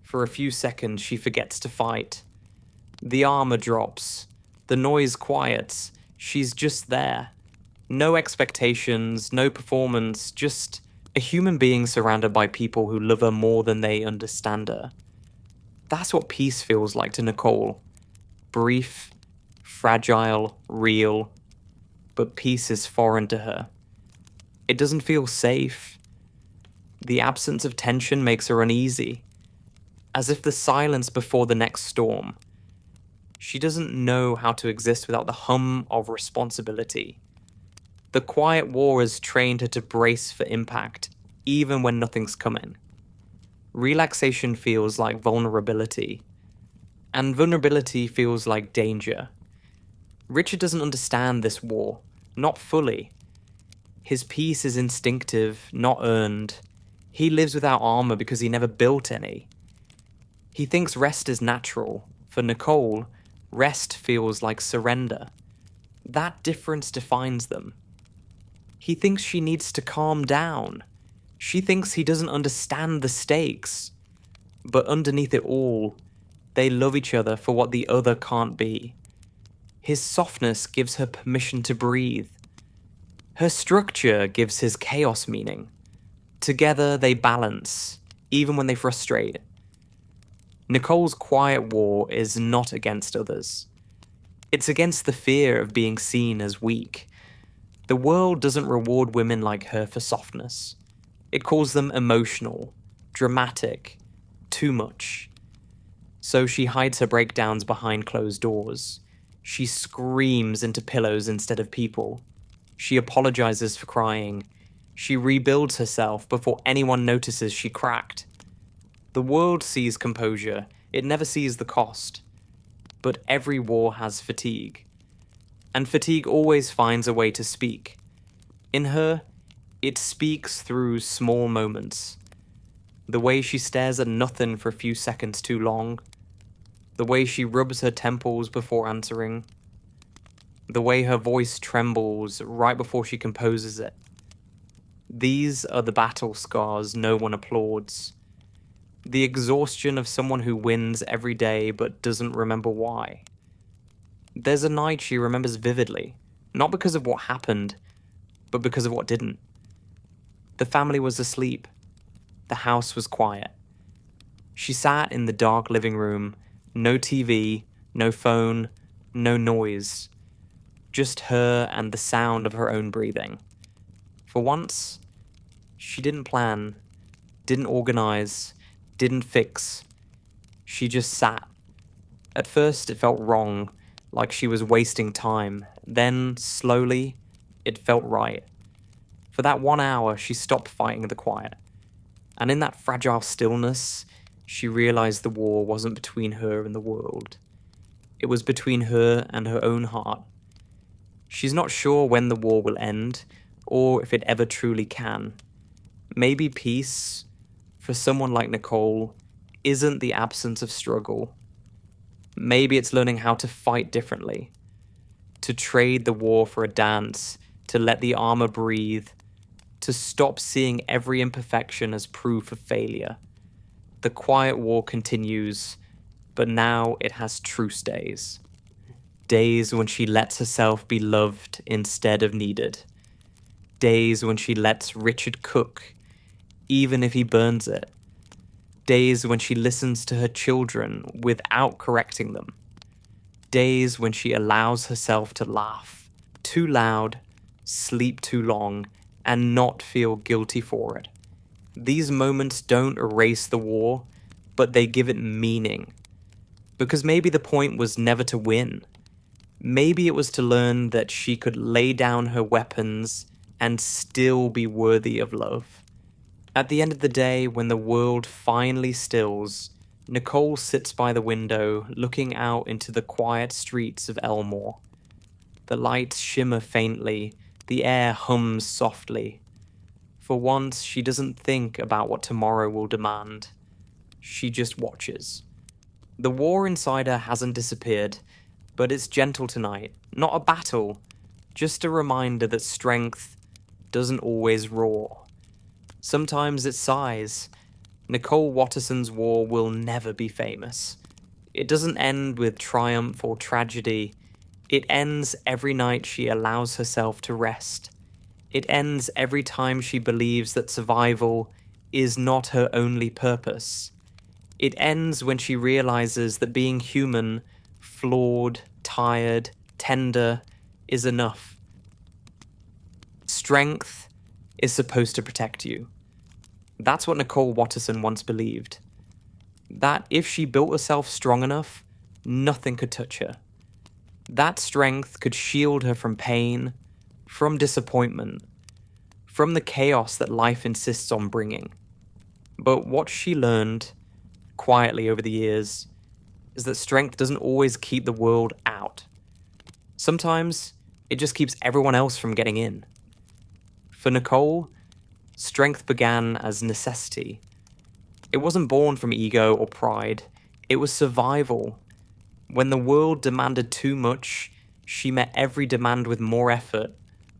For a few seconds, she forgets to fight. The armor drops. The noise quiets. She's just there. No expectations, no performance, just a human being surrounded by people who love her more than they understand her. That's what peace feels like to Nicole. Brief, fragile, real, but peace is foreign to her. It doesn't feel safe. The absence of tension makes her uneasy, as if the silence before the next storm. She doesn't know how to exist without the hum of responsibility. The Quiet War has trained her to brace for impact, even when nothing's coming. Relaxation feels like vulnerability, and vulnerability feels like danger. Richard doesn't understand this war, not fully. His peace is instinctive, not earned. He lives without armor because he never built any. He thinks rest is natural. For Nicole, rest feels like surrender. That difference defines them. He thinks she needs to calm down. She thinks he doesn't understand the stakes. But underneath it all, they love each other for what the other can't be. His softness gives her permission to breathe. Her structure gives his chaos meaning. Together they balance, even when they frustrate. Nicole's Quiet War is not against others. It's against the fear of being seen as weak. The world doesn't reward women like her for softness. It calls them emotional, dramatic, too much. So she hides her breakdowns behind closed doors. She screams into pillows instead of people. She apologizes for crying. She rebuilds herself before anyone notices she cracked. The world sees composure. It never sees the cost. But every war has fatigue. And fatigue always finds a way to speak. In her, it speaks through small moments. The way she stares at nothing for a few seconds too long. The way she rubs her temples before answering. The way her voice trembles right before she composes it. These are the battle scars no one applauds. The exhaustion of someone who wins every day but doesn't remember why. There's a night she remembers vividly, not because of what happened, but because of what didn't. The family was asleep. The house was quiet. She sat in the dark living room, no TV, no phone, no noise. Just her and the sound of her own breathing. For once, she didn't plan, didn't organize, didn't fix. She just sat. At first, it felt wrong, like she was wasting time. Then, slowly, it felt right. For that 1 hour, she stopped fighting the quiet. And in that fragile stillness, she realized the war wasn't between her and the world. It was between her and her own heart. She's not sure when the war will end, or if it ever truly can. Maybe peace, for someone like Nicole, isn't the absence of struggle. Maybe it's learning how to fight differently. To trade the war for a dance, to let the armor breathe, to stop seeing every imperfection as proof of failure. The Quiet War continues, but now it has truce days. Days when she lets herself be loved instead of needed. Days when she lets Richard cook, even if he burns it. Days when she listens to her children without correcting them. Days when she allows herself to laugh too loud, sleep too long, and not feel guilty for it. These moments don't erase the war, but they give it meaning. Because maybe the point was never to win. Maybe it was to learn that she could lay down her weapons and still be worthy of love. At the end of the day, when the world finally stills, Nicole sits by the window, looking out into the quiet streets of Elmore. The lights shimmer faintly, the air hums softly. For once, she doesn't think about what tomorrow will demand. She just watches. The war inside her hasn't disappeared, but it's gentle tonight. Not a battle, just a reminder that strength doesn't always roar. Sometimes it sighs. Nicole Watterson's war will never be famous. It doesn't end with triumph or tragedy. It ends every night she allows herself to rest. It ends every time she believes that survival is not her only purpose. It ends when she realizes that being human, flawed, tired, tender, is enough. Strength is supposed to protect you. That's what Nicole Watterson once believed. That if she built herself strong enough, nothing could touch her. That strength could shield her from pain, from disappointment, from the chaos that life insists on bringing. But what she learned, quietly over the years, is that strength doesn't always keep the world out. Sometimes it just keeps everyone else from getting in. For Nicole, strength began as necessity. It wasn't born from ego or pride. It was survival. When the world demanded too much, she met every demand with more effort,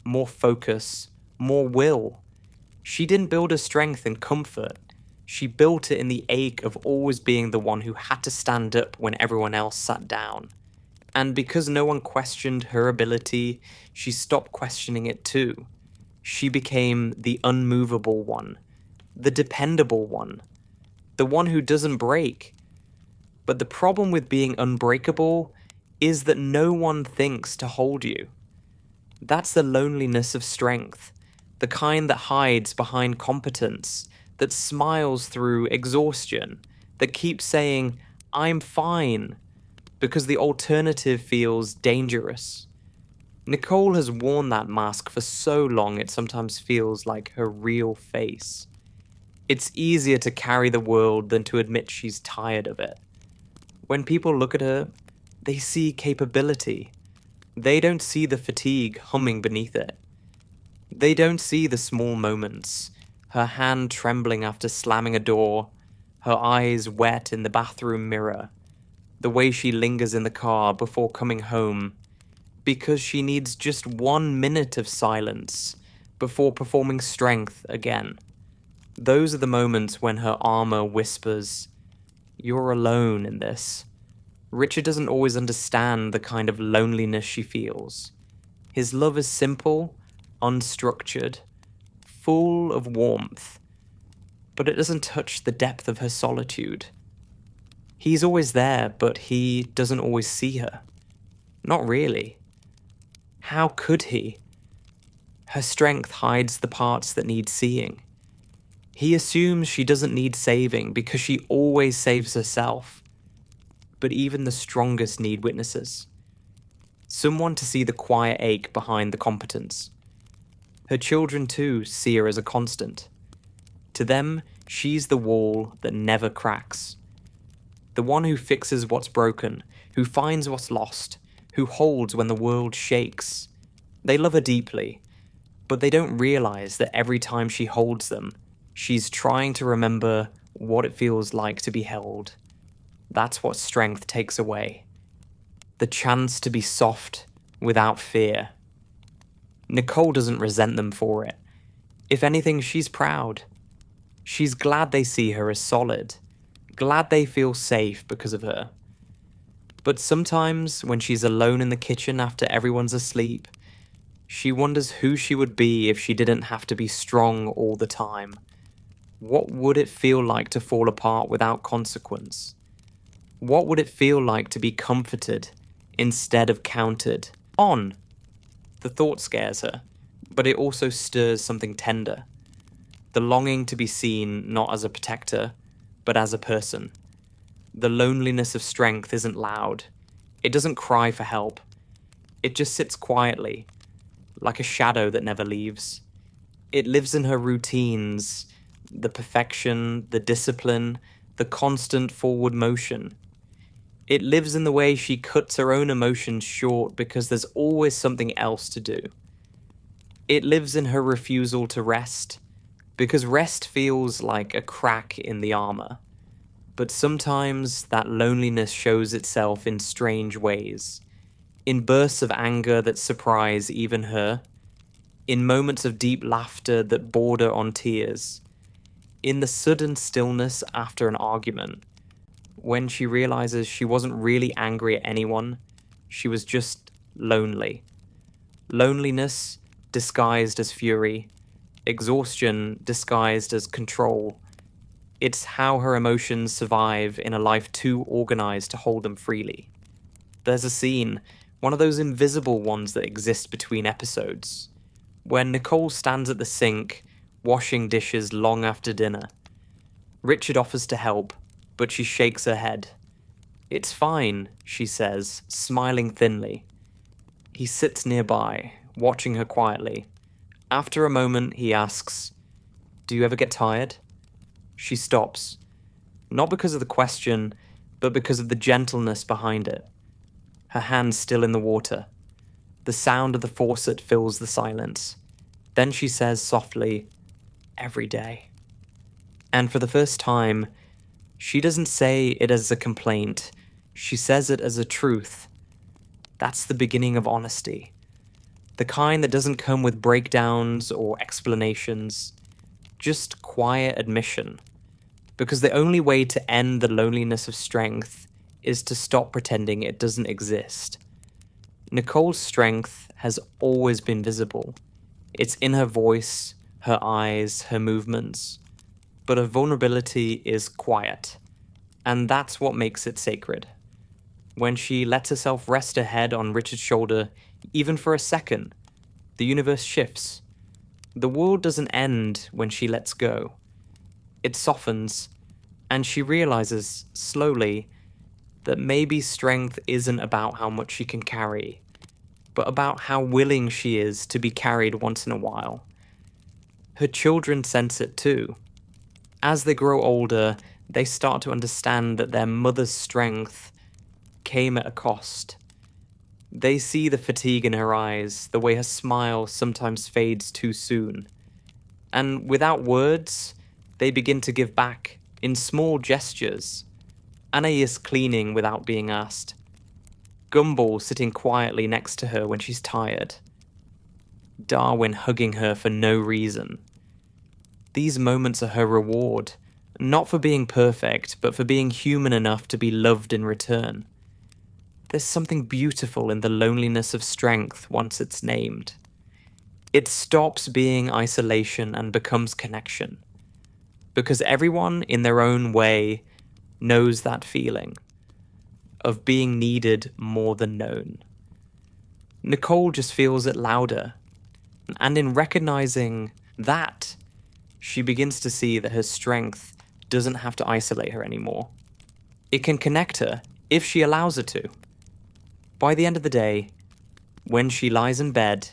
more focus, more will. She didn't build her strength in comfort. She built it in the ache of always being the one who had to stand up when everyone else sat down. And because no one questioned her ability, she stopped questioning it too. She became the unmovable one, the dependable one, the one who doesn't break. But the problem with being unbreakable is that no one thinks to hold you. That's the loneliness of strength, the kind that hides behind competence, that smiles through exhaustion, that keeps saying, "I'm fine," because the alternative feels dangerous. Nicole has worn that mask for so long it sometimes feels like her real face. It's easier to carry the world than to admit she's tired of it. When people look at her, they see capability. They don't see the fatigue humming beneath it. They don't see the small moments, her hand trembling after slamming a door, her eyes wet in the bathroom mirror, the way she lingers in the car before coming home, because she needs just 1 minute of silence before performing strength again. Those are the moments when her armor whispers, "You're alone in this." Richard doesn't always understand the kind of loneliness she feels. His love is simple, unstructured, full of warmth, but it doesn't touch the depth of her solitude. He's always there, but he doesn't always see her. Not really. How could he? Her strength hides the parts that need seeing. He assumes she doesn't need saving because she always saves herself. But even the strongest need witnesses. Someone to see the quiet ache behind the competence. Her children too see her as a constant. To them, she's the wall that never cracks. The one who fixes what's broken, who finds what's lost, who holds when the world shakes. They love her deeply, but they don't realize that every time she holds them, she's trying to remember what it feels like to be held. That's what strength takes away. The chance to be soft without fear. Nicole doesn't resent them for it. If anything, she's proud. She's glad they see her as solid, glad they feel safe because of her. But sometimes, when she's alone in the kitchen after everyone's asleep, she wonders who she would be if she didn't have to be strong all the time. What would it feel like to fall apart without consequence? What would it feel like to be comforted instead of counted on? The thought scares her, but it also stirs something tender. The longing to be seen not as a protector, but as a person. The loneliness of strength isn't loud. It doesn't cry for help. It just sits quietly, like a shadow that never leaves. It lives in her routines, the perfection, the discipline, the constant forward motion. It lives in the way she cuts her own emotions short because there's always something else to do. It lives in her refusal to rest, because rest feels like a crack in the armor. But sometimes that loneliness shows itself in strange ways, in bursts of anger that surprise even her, in moments of deep laughter that border on tears, in the sudden stillness after an argument, when she realizes she wasn't really angry at anyone, she was just lonely. Loneliness disguised as fury, exhaustion disguised as control. It's how her emotions survive in a life too organized to hold them freely. There's a scene, one of those invisible ones that exist between episodes, when Nicole stands at the sink, washing dishes long after dinner. Richard offers to help, but she shakes her head. "It's fine," she says, smiling thinly. He sits nearby, watching her quietly. After a moment, he asks, "Do you ever get tired?" She stops, not because of the question, but because of the gentleness behind it. Her hands still in the water. The sound of the faucet fills the silence. Then she says softly, "Every day." And for the first time, she doesn't say it as a complaint. She says it as a truth. That's the beginning of honesty. The kind that doesn't come with breakdowns or explanations. Just quiet admission. Because the only way to end the loneliness of strength is to stop pretending it doesn't exist. Nicole's strength has always been visible. It's in her voice, her eyes, her movements. But her vulnerability is quiet. And that's what makes it sacred. When she lets herself rest her head on Richard's shoulder, even for a second, the universe shifts. The world doesn't end when she lets go. It softens, and she realizes, slowly, that maybe strength isn't about how much she can carry, but about how willing she is to be carried once in a while. Her children sense it too. As they grow older, they start to understand that their mother's strength came at a cost. They see the fatigue in her eyes, the way her smile sometimes fades too soon. And without words, they begin to give back in small gestures. Anais cleaning without being asked. Gumball sitting quietly next to her when she's tired. Darwin hugging her for no reason. These moments are her reward, not for being perfect, but for being human enough to be loved in return. There's something beautiful in the loneliness of strength once it's named. It stops being isolation and becomes connection. Because everyone, in their own way, knows that feeling of being needed more than known. Nicole just feels it louder. And in recognizing that, she begins to see that her strength doesn't have to isolate her anymore. It can connect her if she allows it to. By the end of the day, when she lies in bed,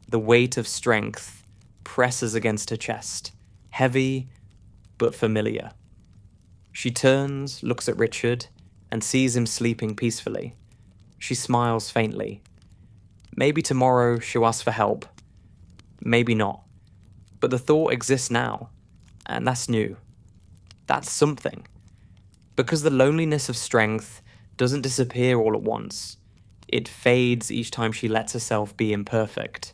the weight of strength presses against her chest, heavy but familiar. She turns, looks at Richard, and sees him sleeping peacefully. She smiles faintly. Maybe tomorrow she'll ask for help. Maybe not. But the thought exists now, and that's new. That's something. Because the loneliness of strength doesn't disappear all at once. It fades each time she lets herself be imperfect.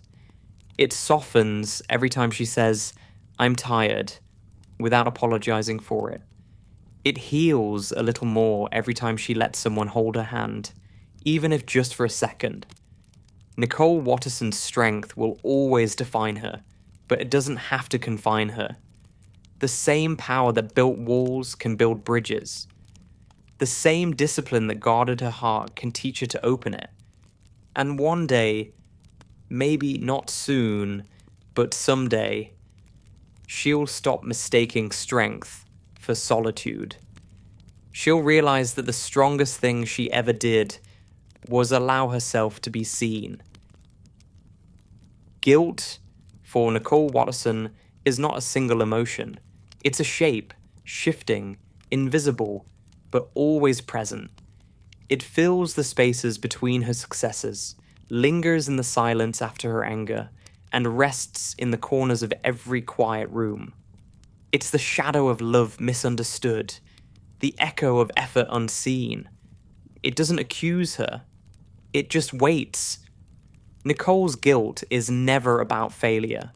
It softens every time she says, "I'm tired," without apologizing for it. It heals a little more every time she lets someone hold her hand, even if just for a second. Nicole Watterson's strength will always define her, but it doesn't have to confine her. The same power that built walls can build bridges. The same discipline that guarded her heart can teach her to open it. And one day, maybe not soon, but someday, she'll stop mistaking strength for solitude. She'll realize that the strongest thing she ever did was allow herself to be seen. Guilt, for Nicole Watterson, is not a single emotion. It's a shape, shifting, invisible, but always present. It fills the spaces between her successes, lingers in the silence after her anger, and rests in the corners of every quiet room. It's the shadow of love misunderstood, the echo of effort unseen. It doesn't accuse her. It just waits. Nicole's guilt is never about failure.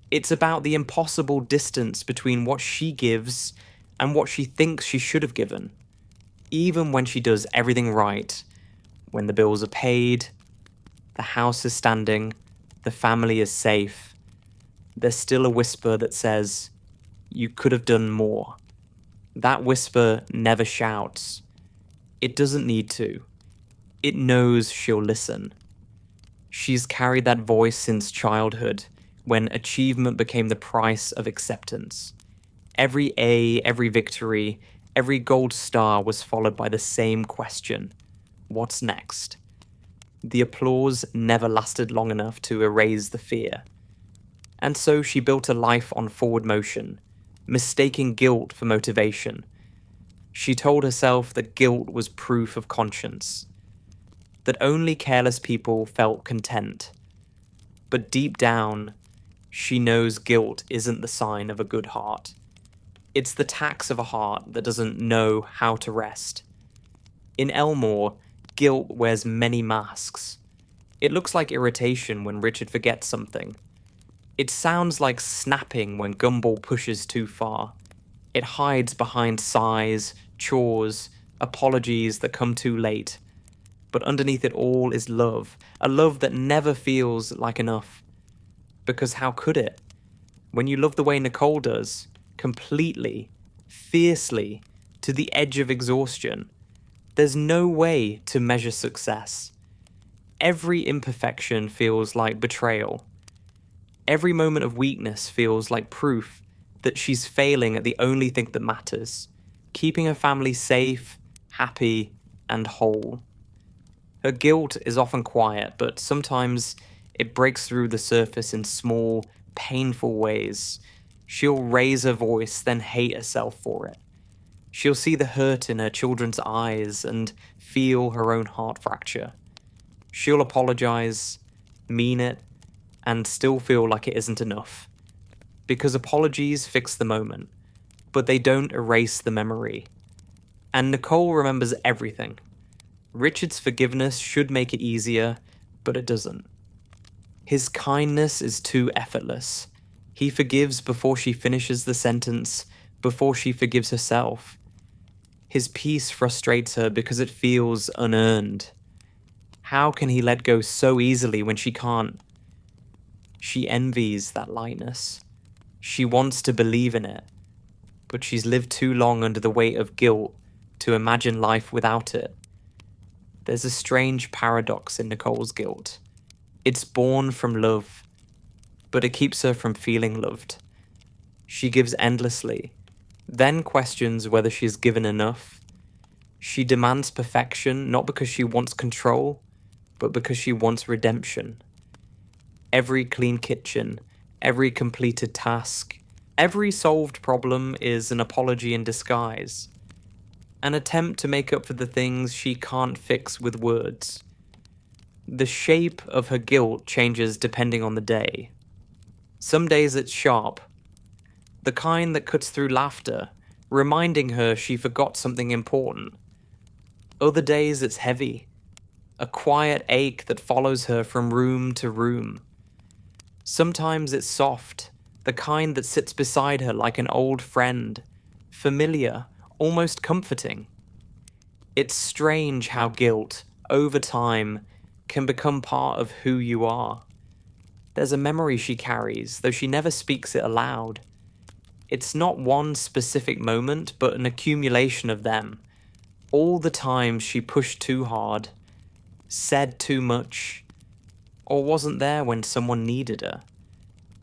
It's about the impossible distance between what she gives and what she thinks she should have given. Even when she does everything right, when the bills are paid, the house is standing, the family is safe, there's still a whisper that says, "You could have done more." That whisper never shouts. It doesn't need to. It knows she'll listen. She's carried that voice since childhood, when achievement became the price of acceptance. Every A, every victory, every gold star was followed by the same question: what's next? The applause never lasted long enough to erase the fear. And so she built a life on forward motion, mistaking guilt for motivation. She told herself that guilt was proof of conscience, that only careless people felt content. But deep down, she knows guilt isn't the sign of a good heart. It's the tax of a heart that doesn't know how to rest. In Elmore, guilt wears many masks. It looks like irritation when Richard forgets something. It sounds like snapping when Gumball pushes too far. It hides behind sighs, chores, apologies that come too late. But underneath it all is love, a love that never feels like enough. Because how could it? When you love the way Nicole does, completely, fiercely, to the edge of exhaustion, there's no way to measure success. Every imperfection feels like betrayal. Every moment of weakness feels like proof that she's failing at the only thing that matters, keeping her family safe, happy, and whole. Her guilt is often quiet, but sometimes it breaks through the surface in small, painful ways. She'll raise her voice, then hate herself for it. She'll see the hurt in her children's eyes and feel her own heart fracture. She'll apologize, mean it, and still feel like it isn't enough. Because apologies fix the moment, but they don't erase the memory. And Nicole remembers everything. Richard's forgiveness should make it easier, but it doesn't. His kindness is too effortless. He forgives before she finishes the sentence, before she forgives herself. His peace frustrates her because it feels unearned. How can he let go so easily when she can't? She envies that lightness. She wants to believe in it, but she's lived too long under the weight of guilt to imagine life without it. There's a strange paradox in Nicole's guilt. It's born from love, but it keeps her from feeling loved. She gives endlessly, then questions whether she's given enough. She demands perfection, not because she wants control, but because she wants redemption. Every clean kitchen, every completed task, every solved problem is an apology in disguise. An attempt to make up for the things she can't fix with words. The shape of her guilt changes depending on the day. Some days it's sharp, the kind that cuts through laughter, reminding her she forgot something important. Other days it's heavy, a quiet ache that follows her from room to room. Sometimes it's soft, the kind that sits beside her like an old friend, familiar, almost comforting. It's strange how guilt, over time, can become part of who you are. There's a memory she carries, though she never speaks it aloud. It's not one specific moment, but an accumulation of them. All the times she pushed too hard, said too much, or wasn't there when someone needed her.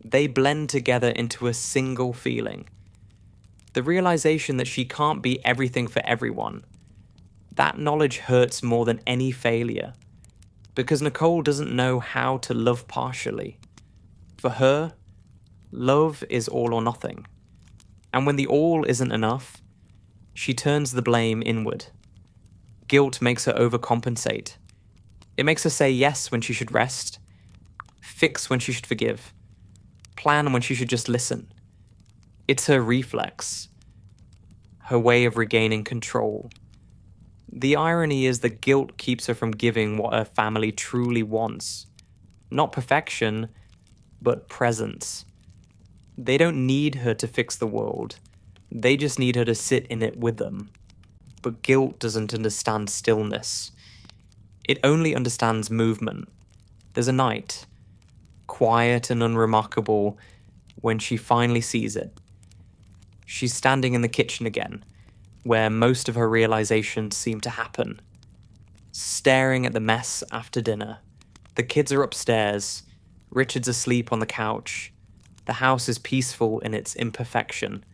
They blend together into a single feeling. The realization that she can't be everything for everyone. That knowledge hurts more than any failure, because Nicole doesn't know how to love partially. For her, love is all or nothing. And when the all isn't enough, she turns the blame inward. Guilt makes her overcompensate. It makes her say yes when she should rest, fix when she should forgive, plan when she should just listen. It's her reflex, her way of regaining control. The irony is that guilt keeps her from giving what her family truly wants. Not perfection, but presence. They don't need her to fix the world. They just need her to sit in it with them. But guilt doesn't understand stillness. It only understands movement. There's a night, quiet and unremarkable, when she finally sees it. She's standing in the kitchen again, where most of her realizations seem to happen. Staring at the mess after dinner. The kids are upstairs. Richard's asleep on the couch. The house is peaceful in its imperfection.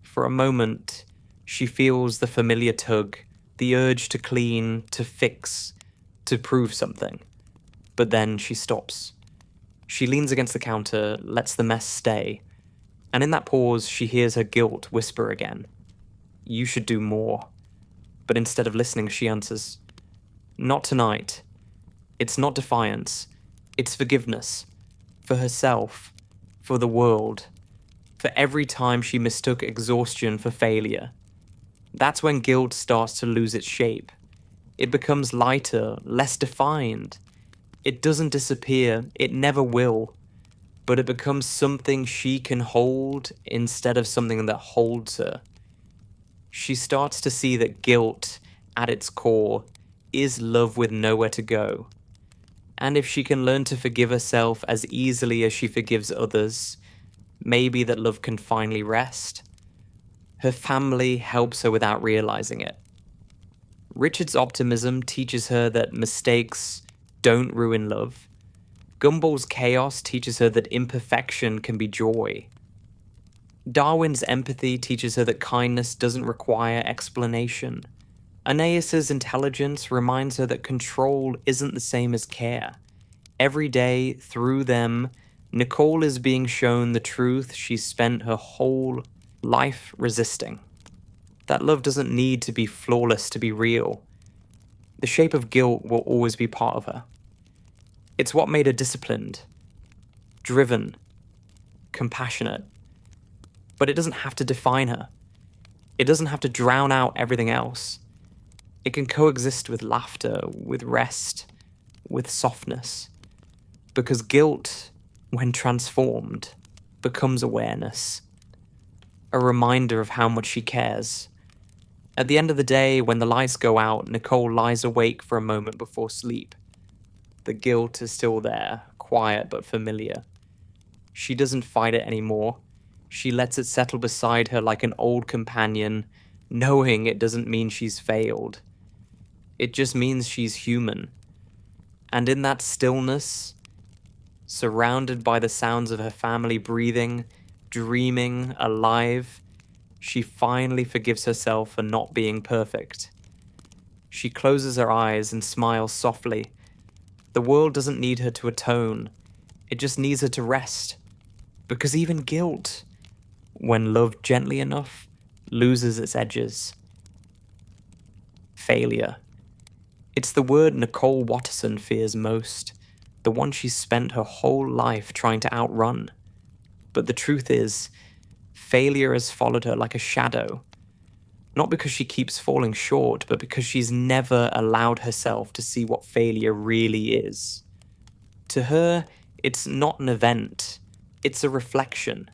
For a moment, she feels the familiar tug, the urge to clean, to fix, to prove something. But then she stops. She leans against the counter, lets the mess stay, and in that pause, she hears her guilt whisper again. You should do more. But instead of listening, she answers, not tonight. It's not defiance. It's forgiveness. For herself. For the world. For every time she mistook exhaustion for failure. That's when guilt starts to lose its shape. It becomes lighter, less defined. It doesn't disappear. It never will. But it becomes something she can hold instead of something that holds her. She starts to see that guilt, at its core, is love with nowhere to go. And if she can learn to forgive herself as easily as she forgives others, maybe that love can finally rest. Her family helps her without realizing it. Richard's optimism teaches her that mistakes don't ruin love. Gumball's chaos teaches her that imperfection can be joy. Darwin's empathy teaches her that kindness doesn't require explanation. Anais' intelligence reminds her that control isn't the same as care. Every day, through them, Nicole is being shown the truth she's spent her whole life resisting. That love doesn't need to be flawless to be real. The shape of guilt will always be part of her. It's what made her disciplined, driven, compassionate. But it doesn't have to define her. It doesn't have to drown out everything else. It can coexist with laughter, with rest, with softness. Because guilt, when transformed, becomes awareness. A reminder of how much she cares. At the end of the day, when the lights go out, Nicole lies awake for a moment before sleep. The guilt is still there, quiet but familiar. She doesn't fight it anymore. She lets it settle beside her like an old companion, knowing it doesn't mean she's failed. It just means she's human. And in that stillness, surrounded by the sounds of her family breathing, dreaming, alive, she finally forgives herself for not being perfect. She closes her eyes and smiles softly. The world doesn't need her to atone. It just needs her to rest. Because even guilt, when loved gently enough, loses its edges. Failure. It's the word Nicole Watterson fears most, the one she's spent her whole life trying to outrun. But the truth is, failure has followed her like a shadow. Not because she keeps falling short, but because she's never allowed herself to see what failure really is. To her, it's not an event. It's a reflection.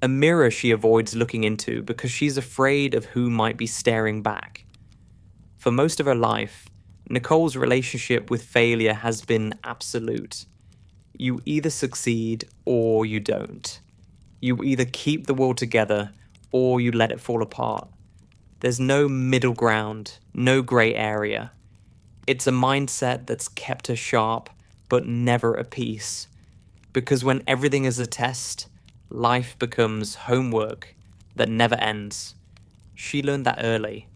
A mirror she avoids looking into because she's afraid of who might be staring back. For most of her life, Nicole's relationship with failure has been absolute. You either succeed or you don't. You either keep the world together or you let it fall apart. There's no middle ground, no grey area. It's a mindset that's kept her sharp, but never at peace. Because when everything is a test, life becomes homework that never ends. She learned that early.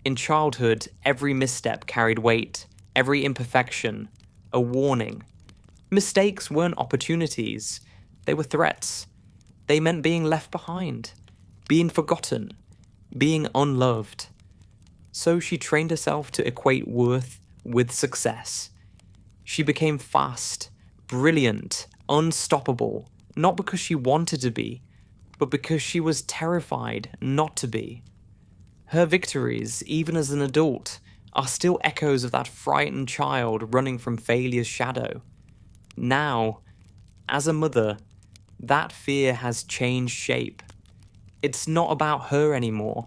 In childhood, every misstep carried weight, every imperfection, a warning. Mistakes weren't opportunities, they were threats. They meant being left behind, being forgotten, being unloved. So she trained herself to equate worth with success. She became fast, brilliant, unstoppable, not because she wanted to be, but because she was terrified not to be. Her victories, even as an adult, are still echoes of that frightened child running from failure's shadow. Now, as a mother, that fear has changed shape. It's not about her anymore.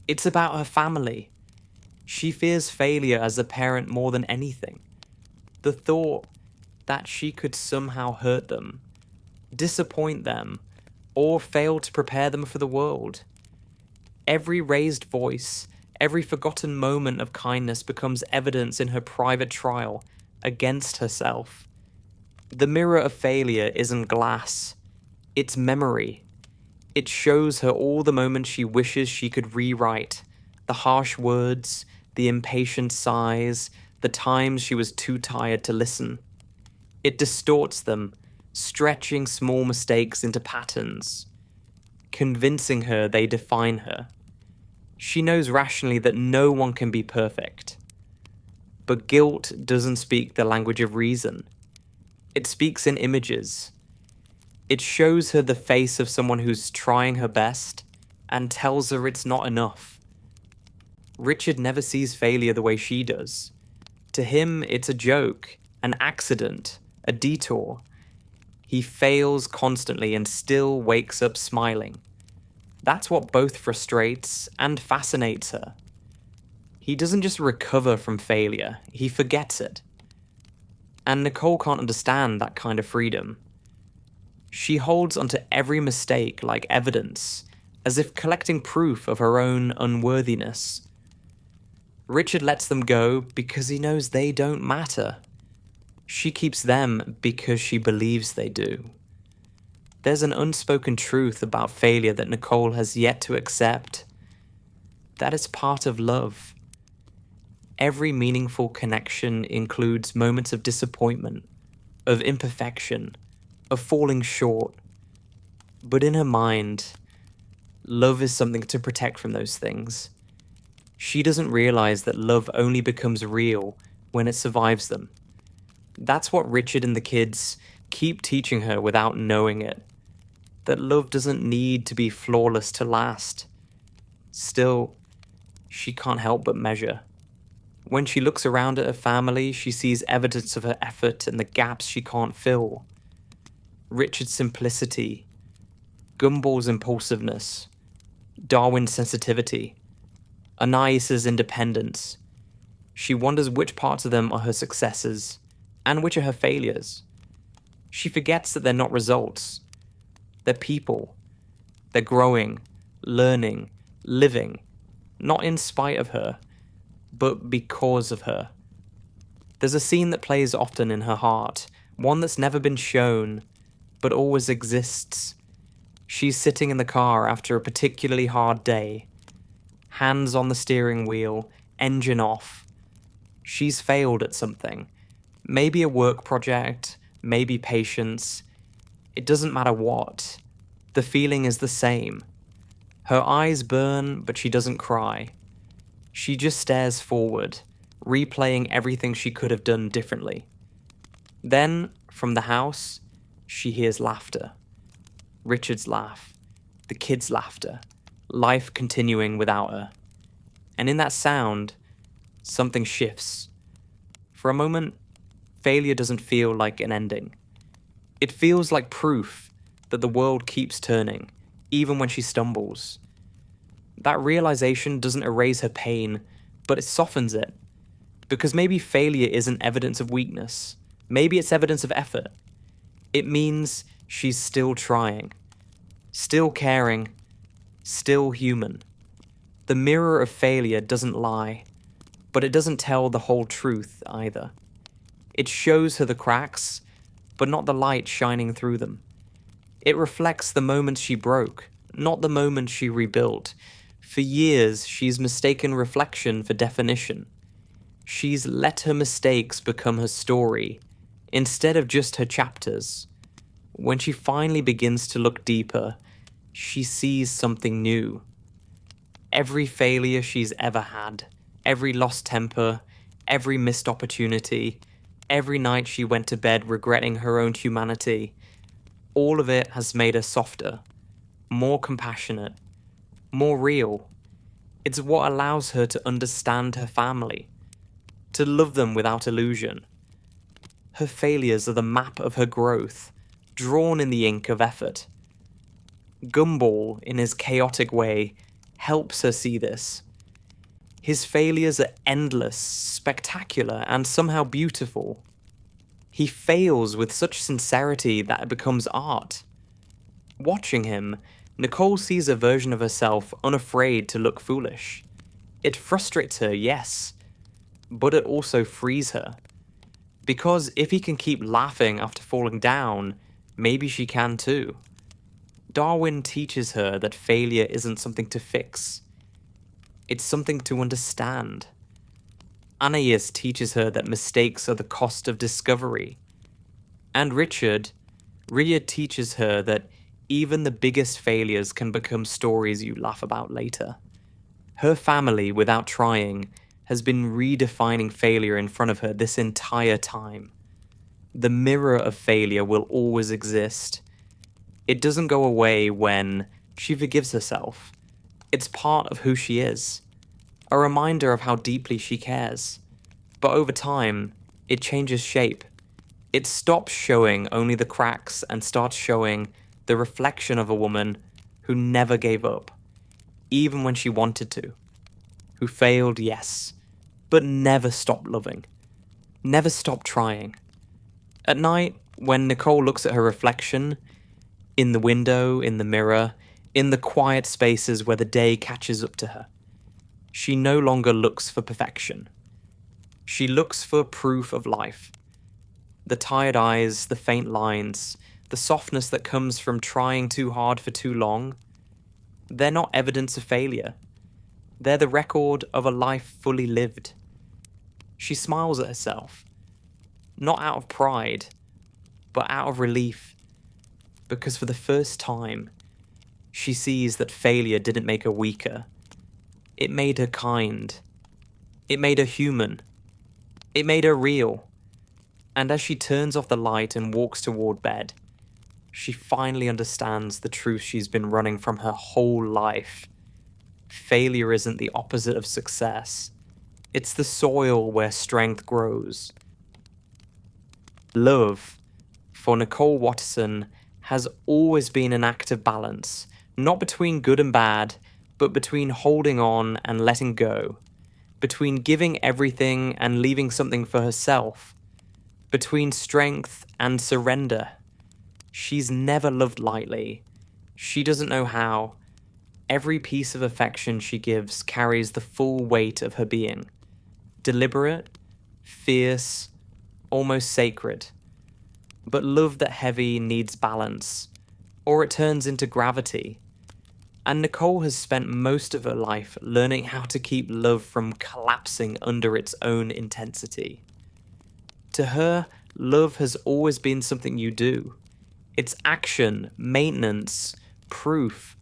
It's about her family. She fears failure as a parent more than anything. The thought that she could somehow hurt them, disappoint them, or fail to prepare them for the world. Every raised voice, every forgotten moment of kindness becomes evidence in her private trial against herself. The mirror of failure isn't glass, it's memory. It shows her all the moments she wishes she could rewrite, the harsh words, the impatient sighs, the times she was too tired to listen. It distorts them, stretching small mistakes into patterns, convincing her they define her. She knows rationally that no one can be perfect. But guilt doesn't speak the language of reason. It speaks in images. It shows her the face of someone who's trying her best and tells her it's not enough. Richard never sees failure the way she does. To him, it's a joke, an accident, a detour. He fails constantly and still wakes up smiling. That's what both frustrates and fascinates her. He doesn't just recover from failure, he forgets it. And Nicole can't understand that kind of freedom. She holds onto every mistake like evidence, as if collecting proof of her own unworthiness. Richard lets them go because he knows they don't matter. She keeps them because she believes they do. There's an unspoken truth about failure that Nicole has yet to accept. That is part of love. Every meaningful connection includes moments of disappointment, of imperfection, of falling short. But in her mind, love is something to protect from those things. She doesn't realize that love only becomes real when it survives them. That's what Richard and the kids keep teaching her without knowing it. That love doesn't need to be flawless to last. Still, she can't help but measure. When she looks around at her family, she sees evidence of her effort and the gaps she can't fill. Richard's simplicity, Gumball's impulsiveness, Darwin's sensitivity, Anais' independence. She wonders which parts of them are her successes and which are her failures. She forgets that they're not results. They're people. They're growing, learning, living, not in spite of her, but because of her. There's a scene that plays often in her heart, one that's never been shown, but always exists. She's sitting in the car after a particularly hard day. Hands on the steering wheel, engine off. She's failed at something. Maybe a work project, maybe patience. It doesn't matter what. The feeling is the same. Her eyes burn, but she doesn't cry. She just stares forward, replaying everything she could have done differently. Then, from the house, she hears laughter. Richard's laugh, the kids' laughter, life continuing without her. And in that sound, something shifts. For a moment, failure doesn't feel like an ending. It feels like proof that the world keeps turning, even when she stumbles. That realization doesn't erase her pain, but it softens it. Because maybe failure isn't evidence of weakness. Maybe it's evidence of effort. It means she's still trying. Still caring, still human. The mirror of failure doesn't lie, but it doesn't tell the whole truth either. It shows her the cracks, but not the light shining through them. It reflects the moments she broke, not the moments she rebuilt. For years, she's mistaken reflection for definition. She's let her mistakes become her story, instead of just her chapters. When she finally begins to look deeper, she sees something new. Every failure she's ever had, every lost temper, every missed opportunity, every night she went to bed regretting her own humanity, all of it has made her softer, more compassionate, more real. It's what allows her to understand her family, to love them without illusion. Her failures are the map of her growth, drawn in the ink of effort. Gumball, in his chaotic way, helps her see this. His failures are endless, spectacular, and somehow beautiful. He fails with such sincerity that it becomes art. Watching him, Nicole sees a version of herself unafraid to look foolish. It frustrates her, yes, but it also frees her. Because if he can keep laughing after falling down, maybe she can too. Darwin teaches her that failure isn't something to fix. It's something to understand. Anais teaches her that mistakes are the cost of discovery. And Richard teaches her that even the biggest failures can become stories you laugh about later. Her family, without trying, has been redefining failure in front of her this entire time. The mirror of failure will always exist. It doesn't go away when she forgives herself. It's part of who she is, a reminder of how deeply she cares. But over time, it changes shape. It stops showing only the cracks and starts showing the reflection of a woman who never gave up, even when she wanted to. Who failed, yes, but never stopped loving. Never stopped trying. At night, when Nicole looks at her reflection, in the window, in the mirror, in the quiet spaces where the day catches up to her, she no longer looks for perfection. She looks for proof of life. The tired eyes, the faint lines, the softness that comes from trying too hard for too long, they're not evidence of failure. They're the record of a life fully lived. She smiles at herself, not out of pride, but out of relief, because for the first time, she sees that failure didn't make her weaker. It made her kind. It made her human. It made her real. And as she turns off the light and walks toward bed, she finally understands the truth she's been running from her whole life. Failure isn't the opposite of success. It's the soil where strength grows. Love, for Nicole Watterson, has always been an act of balance, not between good and bad, but between holding on and letting go, between giving everything and leaving something for herself, between strength and surrender. She's never loved lightly. She doesn't know how. Every piece of affection she gives carries the full weight of her being. Deliberate, fierce, almost sacred. But love that heavy needs balance, or it turns into gravity. And Nicole has spent most of her life learning how to keep love from collapsing under its own intensity. To her, love has always been something you do. It's action, maintenance, proof.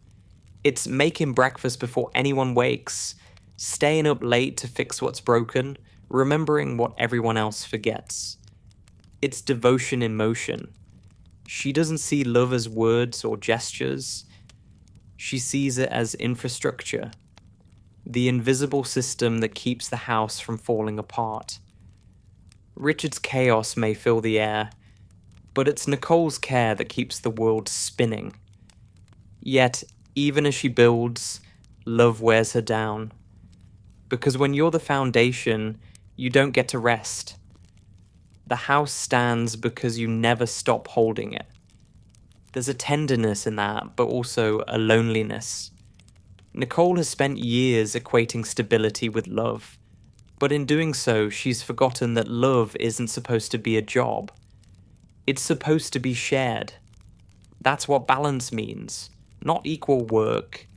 It's making breakfast before anyone wakes, staying up late to fix what's broken, remembering what everyone else forgets. It's devotion in motion. She doesn't see love as words or gestures. She sees it as infrastructure, the invisible system that keeps the house from falling apart. Richard's chaos may fill the air, but it's Nicole's care that keeps the world spinning. Yet, even as she builds, love wears her down. Because when you're the foundation, you don't get to rest. The house stands because you never stop holding it. There's a tenderness in that, but also a loneliness. Nicole has spent years equating stability with love, but in doing so, she's forgotten that love isn't supposed to be a job. It's supposed to be shared. That's what balance means. Not equal work,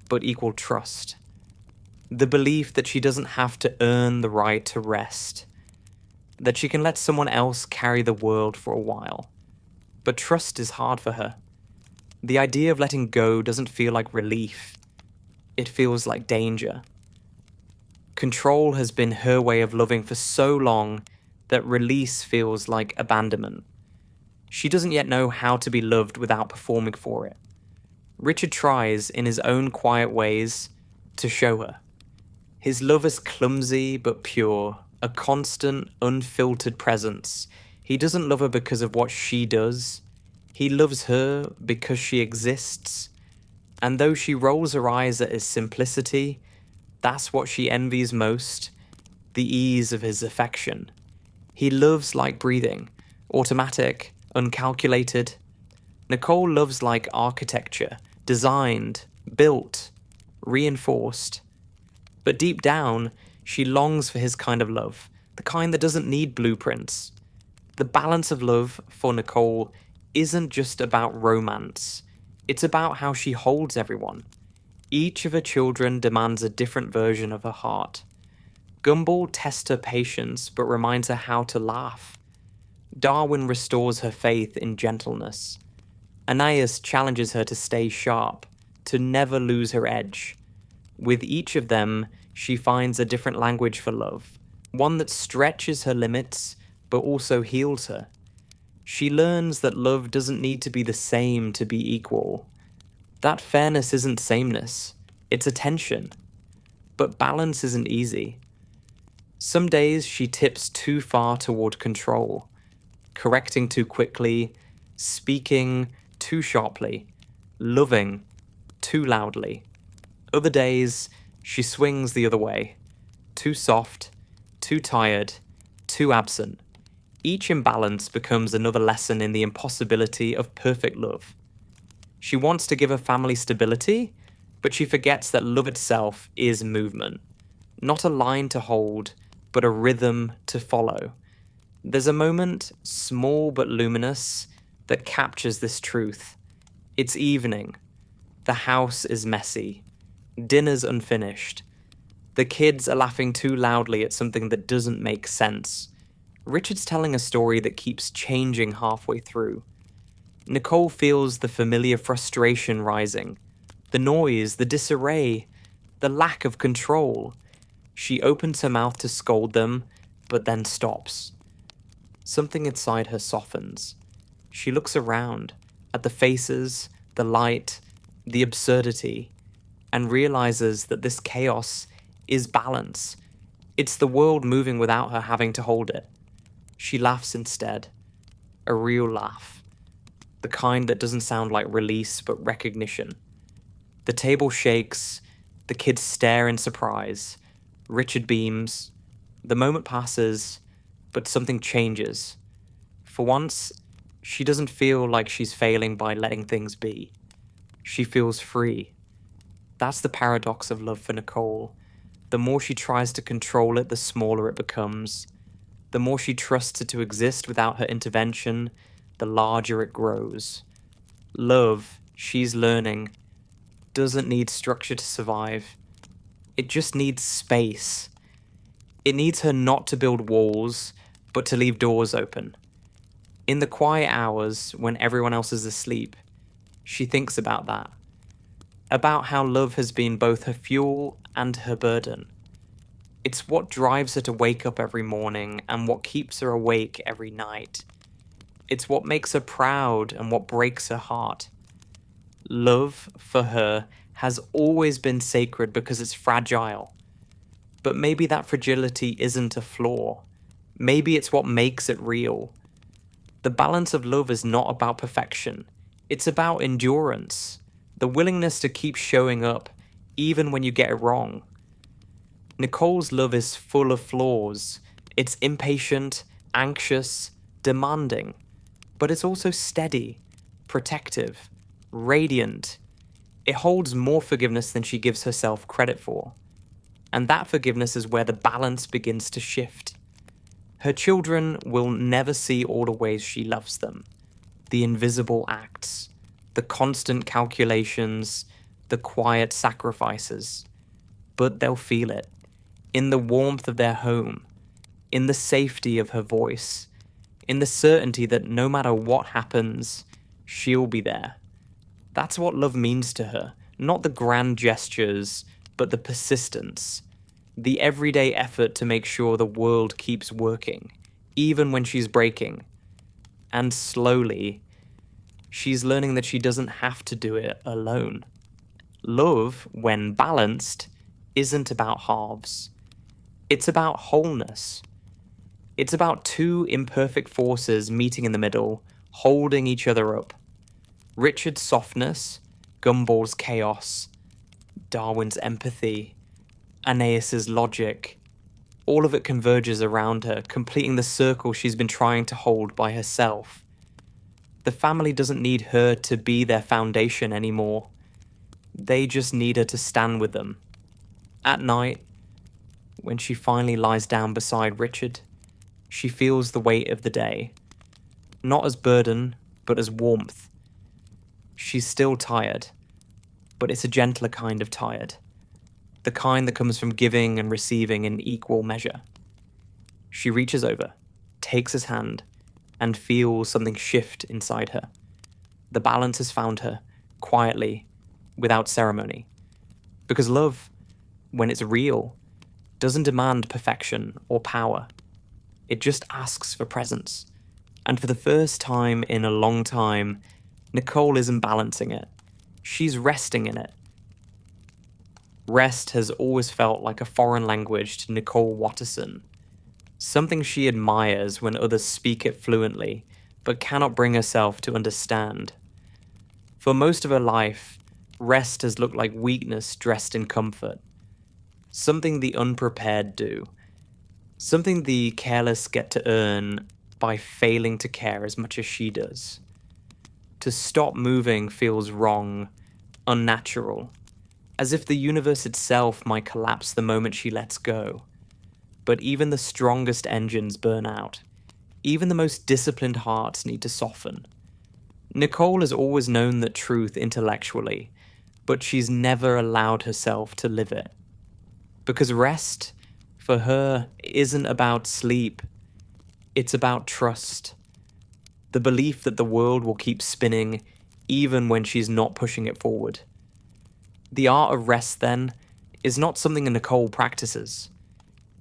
but equal trust. The belief that she doesn't have to earn the right to rest. That she can let someone else carry the world for a while. But trust is hard for her. The idea of letting go doesn't feel like relief. It feels like danger. Control has been her way of loving for so long that release feels like abandonment. She doesn't yet know how to be loved without performing for it. Richard tries, in his own quiet ways, to show her. His love is clumsy but pure, a constant, unfiltered presence. He doesn't love her because of what she does. He loves her because she exists. And though she rolls her eyes at his simplicity, that's what she envies most, the ease of his affection. He loves like breathing, automatic, uncalculated. Nicole loves like architecture, designed, built, reinforced. But deep down, she longs for his kind of love, the kind that doesn't need blueprints. The balance of love for Nicole isn't just about romance. It's about how she holds everyone. Each of her children demands a different version of her heart. Gumball tests her patience but reminds her how to laugh. Darwin restores her faith in gentleness. Anais challenges her to stay sharp, to never lose her edge. With each of them, she finds a different language for love, one that stretches her limits but also heals her. She learns that love doesn't need to be the same to be equal. That fairness isn't sameness, it's attention. But balance isn't easy. Some days she tips too far toward control, correcting too quickly, speaking too sharply, loving too loudly. Other days, she swings the other way, too soft, too tired, too absent. Each imbalance becomes another lesson in the impossibility of perfect love. She wants to give her family stability, but she forgets that love itself is movement. Not a line to hold, but a rhythm to follow. There's a moment, small but luminous, that captures this truth. It's evening. The house is messy. Dinner's unfinished. The kids are laughing too loudly at something that doesn't make sense. Richard's telling a story that keeps changing halfway through. Nicole feels the familiar frustration rising. The noise, the disarray, the lack of control. She opens her mouth to scold them, but then stops. Something inside her softens. She looks around, at the faces, the light, the absurdity, and realizes that this chaos is balance. It's the world moving without her having to hold it. She laughs instead. A real laugh. The kind that doesn't sound like release, but recognition. The table shakes. The kids stare in surprise. Richard beams. The moment passes, but something changes. For once, she doesn't feel like she's failing by letting things be. She feels free. That's the paradox of love for Nicole. The more she tries to control it, the smaller it becomes. The more she trusts it to exist without her intervention, the larger it grows. Love, she's learning, doesn't need structure to survive. It just needs space. It needs her not to build walls, but to leave doors open. In the quiet hours, when everyone else is asleep, she thinks about that. About how love has been both her fuel and her burden. It's what drives her to wake up every morning and what keeps her awake every night. It's what makes her proud and what breaks her heart. Love, for her, has always been sacred because it's fragile. But maybe that fragility isn't a flaw. Maybe it's what makes it real. The balance of love is not about perfection. It's about endurance. The willingness to keep showing up, even when you get it wrong. Nicole's love is full of flaws. It's impatient, anxious, demanding. But it's also steady, protective, radiant. It holds more forgiveness than she gives herself credit for. And that forgiveness is where the balance begins to shift. Her children will never see all the ways she loves them. The invisible acts, the constant calculations, the quiet sacrifices. But they'll feel it. In the warmth of their home, in the safety of her voice, in the certainty that no matter what happens, she'll be there. That's what love means to her. Not the grand gestures, but the persistence. The everyday effort to make sure the world keeps working, even when she's breaking. And slowly, she's learning that she doesn't have to do it alone. Love, when balanced, isn't about halves. It's about wholeness. It's about two imperfect forces meeting in the middle, holding each other up. Richard's softness, Gumball's chaos, Darwin's empathy, Aeneas's logic. All of it converges around her, completing the circle she's been trying to hold by herself. The family doesn't need her to be their foundation anymore. They just need her to stand with them. At night, when she finally lies down beside Richard, she feels the weight of the day. Not as burden, but as warmth. She's still tired, but it's a gentler kind of tired. The kind that comes from giving and receiving in equal measure. She reaches over, takes his hand, and feels something shift inside her. The balance has found her, quietly, without ceremony. Because love, when it's real, doesn't demand perfection or power. It just asks for presence. And for the first time in a long time, Nicole isn't balancing it. She's resting in it. Rest has always felt like a foreign language to Nicole Watterson. Something she admires when others speak it fluently, but cannot bring herself to understand. For most of her life, rest has looked like weakness dressed in comfort. Something the unprepared do. Something the careless get to earn by failing to care as much as she does. To stop moving feels wrong, unnatural, as if the universe itself might collapse the moment she lets go. But even the strongest engines burn out. Even the most disciplined hearts need to soften. Nicole has always known the truth intellectually, but she's never allowed herself to live it. Because rest, for her, isn't about sleep. It's about trust. The belief that the world will keep spinning even when she's not pushing it forward. The art of rest, then, is not something Nicole practices.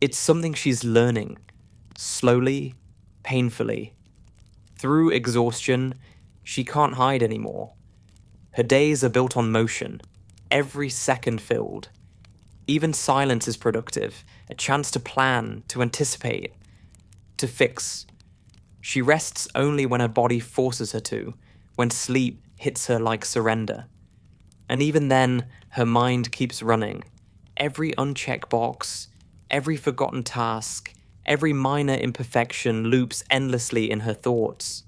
It's something she's learning, slowly, painfully. Through exhaustion, she can't hide anymore. Her days are built on motion, every second filled. Even silence is productive, a chance to plan, to anticipate, to fix. She rests only when her body forces her to, when sleep hits her like surrender. And even then, her mind keeps running. Every unchecked box, every forgotten task, every minor imperfection loops endlessly in her thoughts.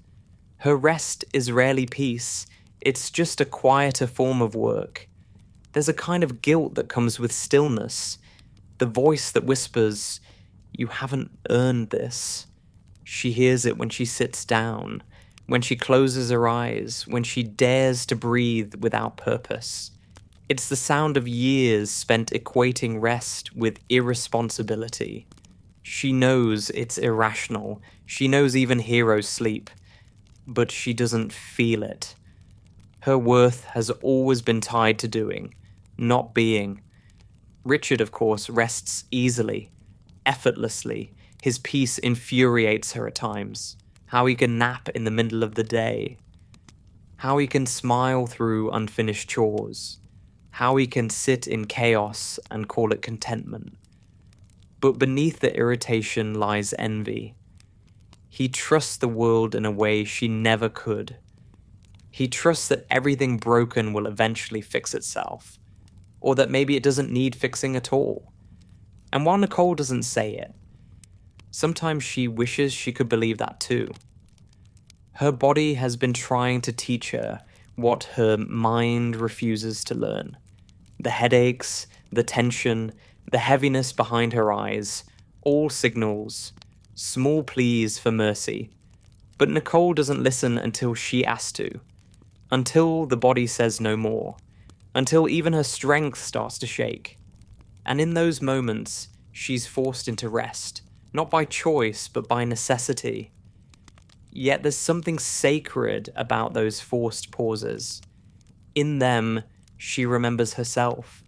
Her rest is rarely peace, it's just a quieter form of work. There's a kind of guilt that comes with stillness, the voice that whispers, "You haven't earned this." She hears it when she sits down, when she closes her eyes, when she dares to breathe without purpose. It's the sound of years spent equating rest with irresponsibility. She knows it's irrational. She knows even heroes sleep. But she doesn't feel it. Her worth has always been tied to doing, not being. Richard, of course, rests easily, effortlessly. His peace infuriates her at times. How he can nap in the middle of the day. How he can smile through unfinished chores. How he can sit in chaos and call it contentment. But beneath the irritation lies envy. He trusts the world in a way she never could. He trusts that everything broken will eventually fix itself, or that maybe it doesn't need fixing at all. And while Nicole doesn't say it, sometimes she wishes she could believe that too. Her body has been trying to teach her what her mind refuses to learn. The headaches, the tension, the heaviness behind her eyes, all signals, small pleas for mercy. But Nicole doesn't listen until she asks to, until the body says no more, until even her strength starts to shake. And in those moments, she's forced into rest, not by choice, but by necessity. Yet there's something sacred about those forced pauses. In them, she remembers herself.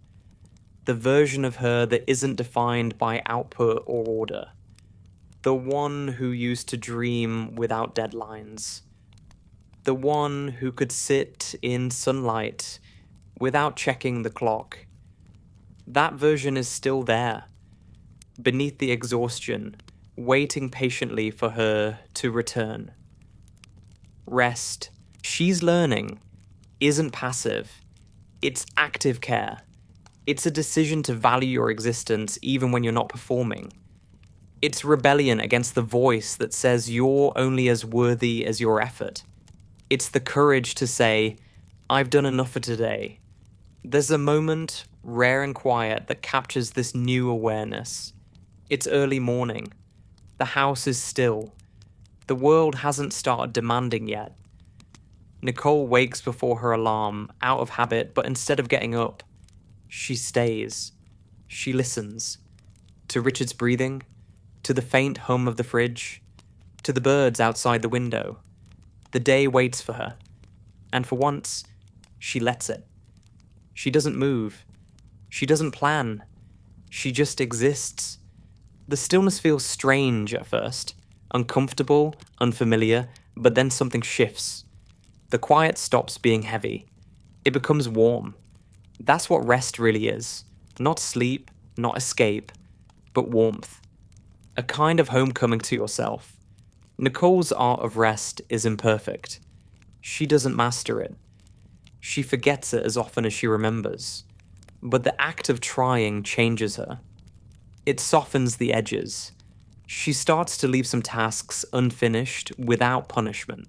The version of her that isn't defined by output or order. The one who used to dream without deadlines. The one who could sit in sunlight without checking the clock. That version is still there, beneath the exhaustion, waiting patiently for her to return. Rest, she's learning, isn't passive. It's active care. It's a decision to value your existence even when you're not performing. It's rebellion against the voice that says you're only as worthy as your effort. It's the courage to say, I've done enough for today. There's a moment, rare and quiet, that captures this new awareness. It's early morning. The house is still. The world hasn't started demanding yet. Nicole wakes before her alarm, out of habit, but instead of getting up, she stays. She listens. To Richard's breathing, to the faint hum of the fridge, to the birds outside the window. The day waits for her, and for once, she lets it. She doesn't move. She doesn't plan. She just exists. The stillness feels strange at first, uncomfortable, unfamiliar, but then something shifts. The quiet stops being heavy. It becomes warm. That's what rest really is. Not sleep, not escape, but warmth. A kind of homecoming to yourself. Nicole's art of rest is imperfect. She doesn't master it. She forgets it as often as she remembers. But the act of trying changes her. It softens the edges. She starts to leave some tasks unfinished without punishment.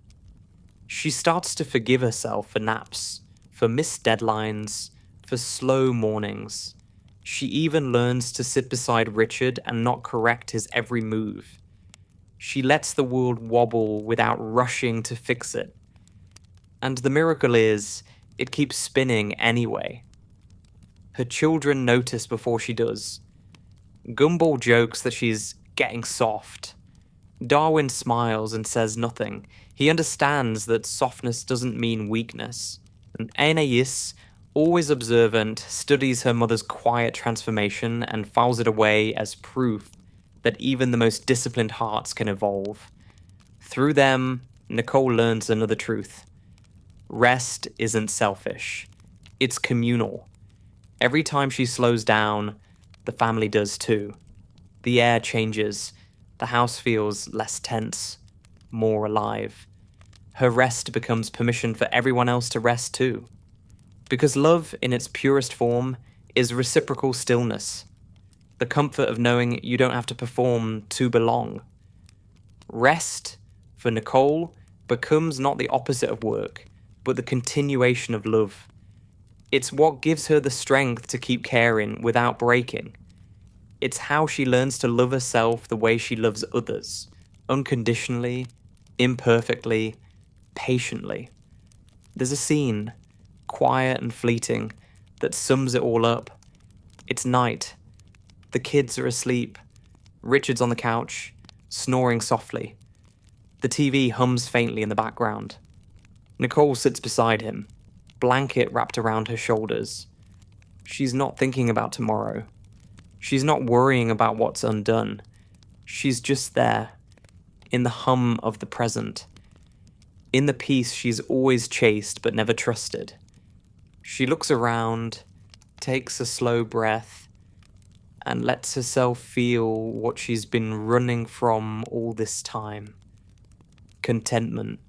She starts to forgive herself for naps, for missed deadlines, for slow mornings. She even learns to sit beside Richard and not correct his every move. She lets the world wobble without rushing to fix it. And the miracle is, it keeps spinning anyway. Her children notice before she does. Gumball jokes that she's getting soft. Darwin smiles and says nothing. He understands that softness doesn't mean weakness. And Anais, always observant, studies her mother's quiet transformation and files it away as proof that even the most disciplined hearts can evolve. Through them, Nicole learns another truth. Rest isn't selfish. It's communal. Every time she slows down, the family does too. The air changes. The house feels less tense, more alive. Her rest becomes permission for everyone else to rest too. Because love, in its purest form, is reciprocal stillness. The comfort of knowing you don't have to perform to belong. Rest, for Nicole, becomes not the opposite of work, but the continuation of love. It's what gives her the strength to keep caring without breaking. It's how she learns to love herself the way she loves others, unconditionally, imperfectly, patiently. There's a scene, quiet and fleeting, that sums it all up. It's night. The kids are asleep. Richard's on the couch, snoring softly. The TV hums faintly in the background. Nicole sits beside him, blanket wrapped around her shoulders. She's not thinking about tomorrow. She's not worrying about what's undone. She's just there, in the hum of the present, in the peace she's always chased but never trusted. She looks around, takes a slow breath, and lets herself feel what she's been running from all this time. Contentment.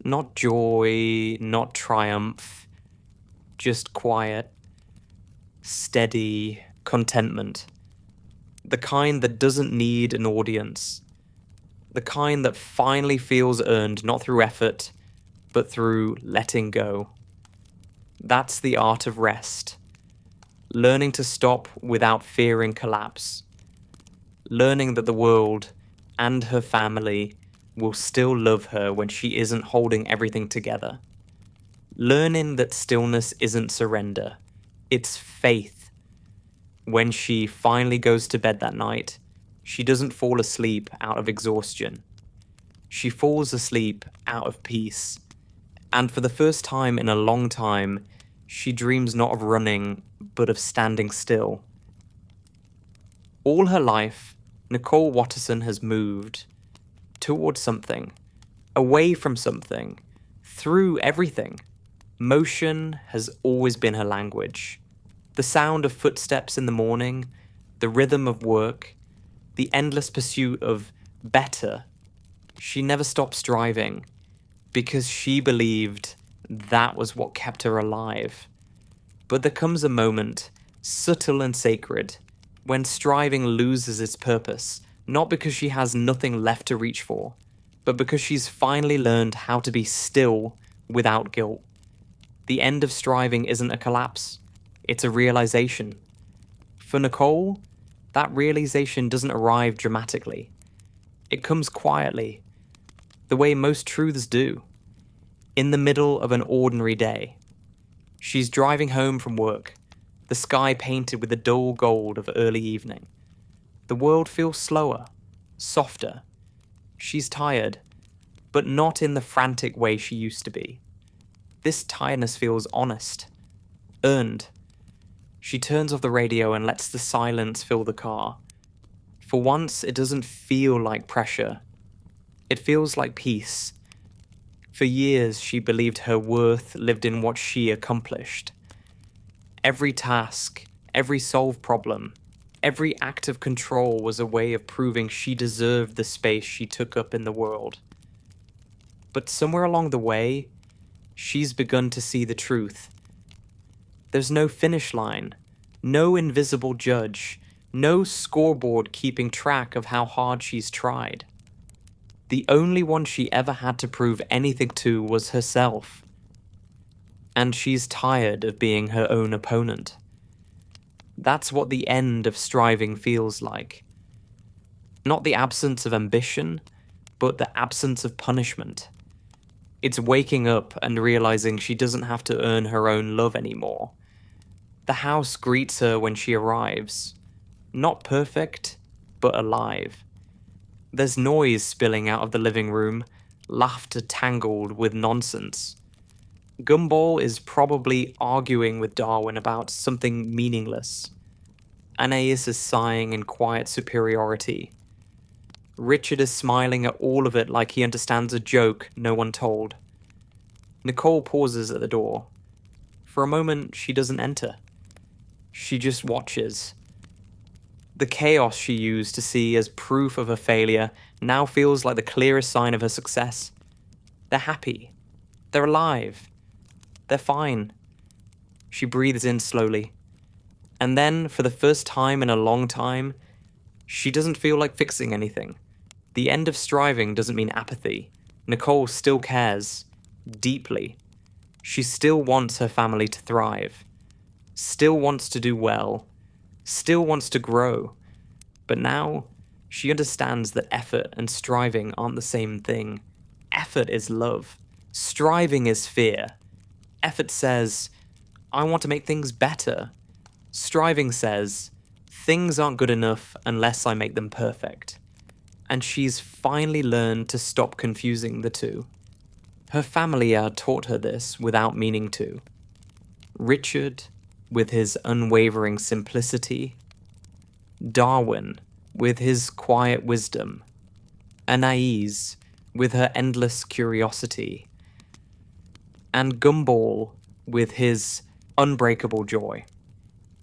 Not joy, not triumph, just quiet, steady contentment. The kind that doesn't need an audience, The kind that finally feels earned not through effort, but through letting go. That's the art of rest. Learning to stop without fearing collapse. Learning that the world and her family will still love her when she isn't holding everything together. Learning that stillness isn't surrender, it's faith. When she finally goes to bed that night, she doesn't fall asleep out of exhaustion. She falls asleep out of peace. And for the first time in a long time, she dreams not of running, but of standing still. All her life, Nicole Watterson has moved towards something, away from something, through everything. Motion has always been her language. The sound of footsteps in the morning, the rhythm of work, the endless pursuit of better. She never stopped striving because she believed that was what kept her alive. But there comes a moment, subtle and sacred, when striving loses its purpose, not because she has nothing left to reach for, but because she's finally learned how to be still without guilt. The end of striving isn't a collapse, it's a realization. For Nicole, that realization doesn't arrive dramatically. It comes quietly, the way most truths do, in the middle of an ordinary day. She's driving home from work, the sky painted with the dull gold of early evening. The world feels slower, softer. She's tired, but not in the frantic way she used to be. This tiredness feels honest, earned. She turns off the radio and lets the silence fill the car. For once, it doesn't feel like pressure. It feels like peace. For years, she believed her worth lived in what she accomplished. Every task, every solved problem, every act of control was a way of proving she deserved the space she took up in the world. But somewhere along the way, she's begun to see the truth. There's no finish line, no invisible judge, no scoreboard keeping track of how hard she's tried. The only one she ever had to prove anything to was herself. And she's tired of being her own opponent. That's what the end of striving feels like. Not the absence of ambition, but the absence of punishment. It's waking up and realizing she doesn't have to earn her own love anymore. The house greets her when she arrives. Not perfect, but alive. There's noise spilling out of the living room, laughter tangled with nonsense. Gumball is probably arguing with Darwin about something meaningless. Anais is sighing in quiet superiority. Richard is smiling at all of it like he understands a joke no one told. Nicole pauses at the door. For a moment, she doesn't enter. She just watches. The chaos she used to see as proof of her failure now feels like the clearest sign of her success. They're happy. They're alive. They're fine. She breathes in slowly. And then, for the first time in a long time, she doesn't feel like fixing anything. The end of striving doesn't mean apathy. Nicole still cares. Deeply. She still wants her family to thrive. Still wants to do well. Still wants to grow. But now, she understands that effort and striving aren't the same thing. Effort is love. Striving is fear. Effort says, I want to make things better. Striving says, things aren't good enough unless I make them perfect. And she's finally learned to stop confusing the two. Her family taught her this without meaning to. Richard, with his unwavering simplicity. Darwin, with his quiet wisdom. Anais, with her endless curiosity. And Gumball, with his unbreakable joy.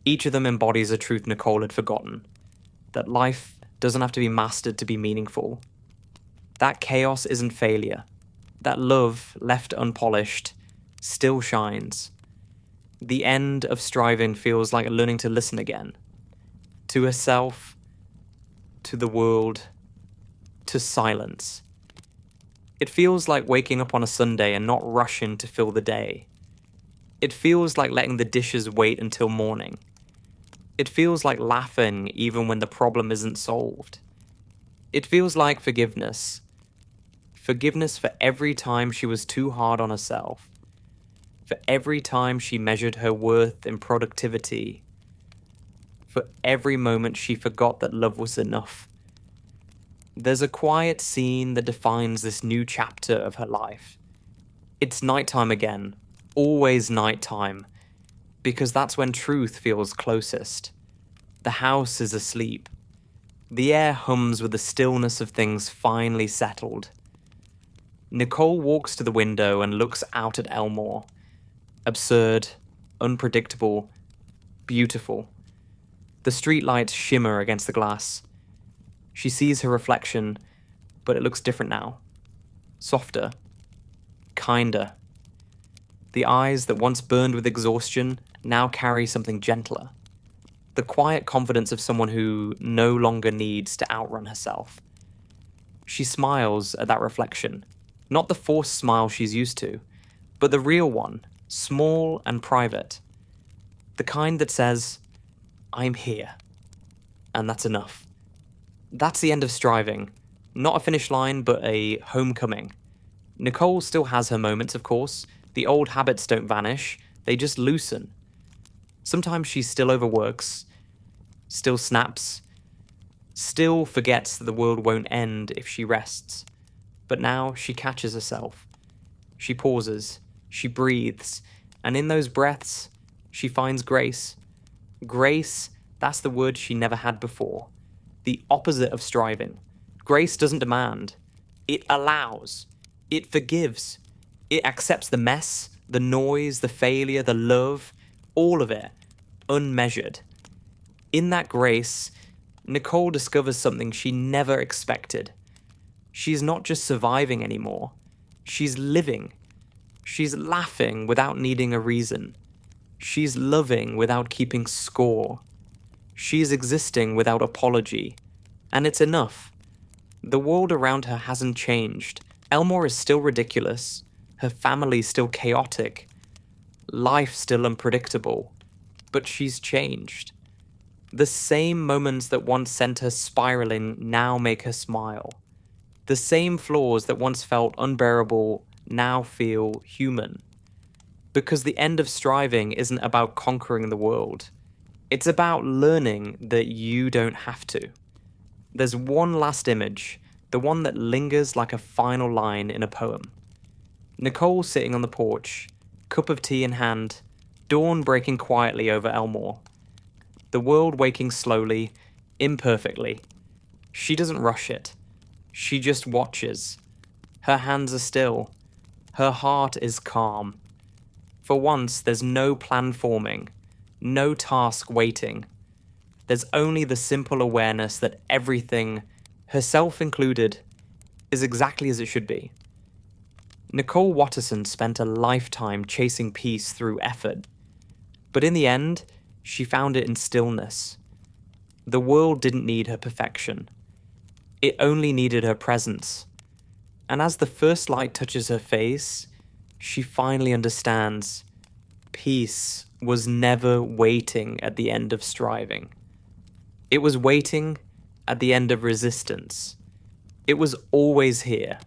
Each of them embodies a truth Nicole had forgotten. That life doesn't have to be mastered to be meaningful. That chaos isn't failure. That love, left unpolished, still shines. The end of striving feels like learning to listen again. To herself, to the world, to silence. It feels like waking up on a Sunday and not rushing to fill the day. It feels like letting the dishes wait until morning. It feels like laughing even when the problem isn't solved. It feels like forgiveness. Forgiveness for every time she was too hard on herself. For every time she measured her worth in productivity. For every moment she forgot that love was enough. There's a quiet scene that defines this new chapter of her life. It's nighttime again, always nighttime, because that's when truth feels closest. The house is asleep. The air hums with the stillness of things finally settled. Nicole walks to the window and looks out at Elmore. Absurd, unpredictable, beautiful. The streetlights shimmer against the glass. She sees her reflection, but it looks different now. Softer. Kinder. The eyes that once burned with exhaustion now carry something gentler. The quiet confidence of someone who no longer needs to outrun herself. She smiles at that reflection. Not the forced smile she's used to, but the real one, small and private. The kind that says, I'm here. And that's enough. That's the end of striving. Not a finish line, but a homecoming. Nicole still has her moments, of course. The old habits don't vanish, they just loosen. Sometimes she still overworks, still snaps, still forgets that the world won't end if she rests. But now she catches herself. She pauses, she breathes, and in those breaths, she finds grace. Grace, that's the word she never had before. The opposite of striving. Grace doesn't demand. It allows. It forgives. It accepts the mess, the noise, the failure, the love, all of it, unmeasured. In that grace, Nicole discovers something she never expected. She's not just surviving anymore. She's living. She's laughing without needing a reason. She's loving without keeping score. She's existing without apology. And it's enough. The world around her hasn't changed. Elmore is still ridiculous. Her family's still chaotic. Life's still unpredictable. But she's changed. The same moments that once sent her spiraling now make her smile. The same flaws that once felt unbearable now feel human. Because the end of striving isn't about conquering the world. It's about learning that you don't have to. There's one last image, the one that lingers like a final line in a poem. Nicole sitting on the porch, cup of tea in hand, dawn breaking quietly over Elmore. The world waking slowly, imperfectly. She doesn't rush it. She just watches. Her hands are still. Her heart is calm. For once, there's no plan forming, no task waiting. There's only the simple awareness that everything, herself included, is exactly as it should be. Nicole Watterson spent a lifetime chasing peace through effort. But in the end, she found it in stillness. The world didn't need her perfection. It only needed her presence. And as the first light touches her face, she finally understands peace was never waiting at the end of striving. It was waiting at the end of resistance. It was always here,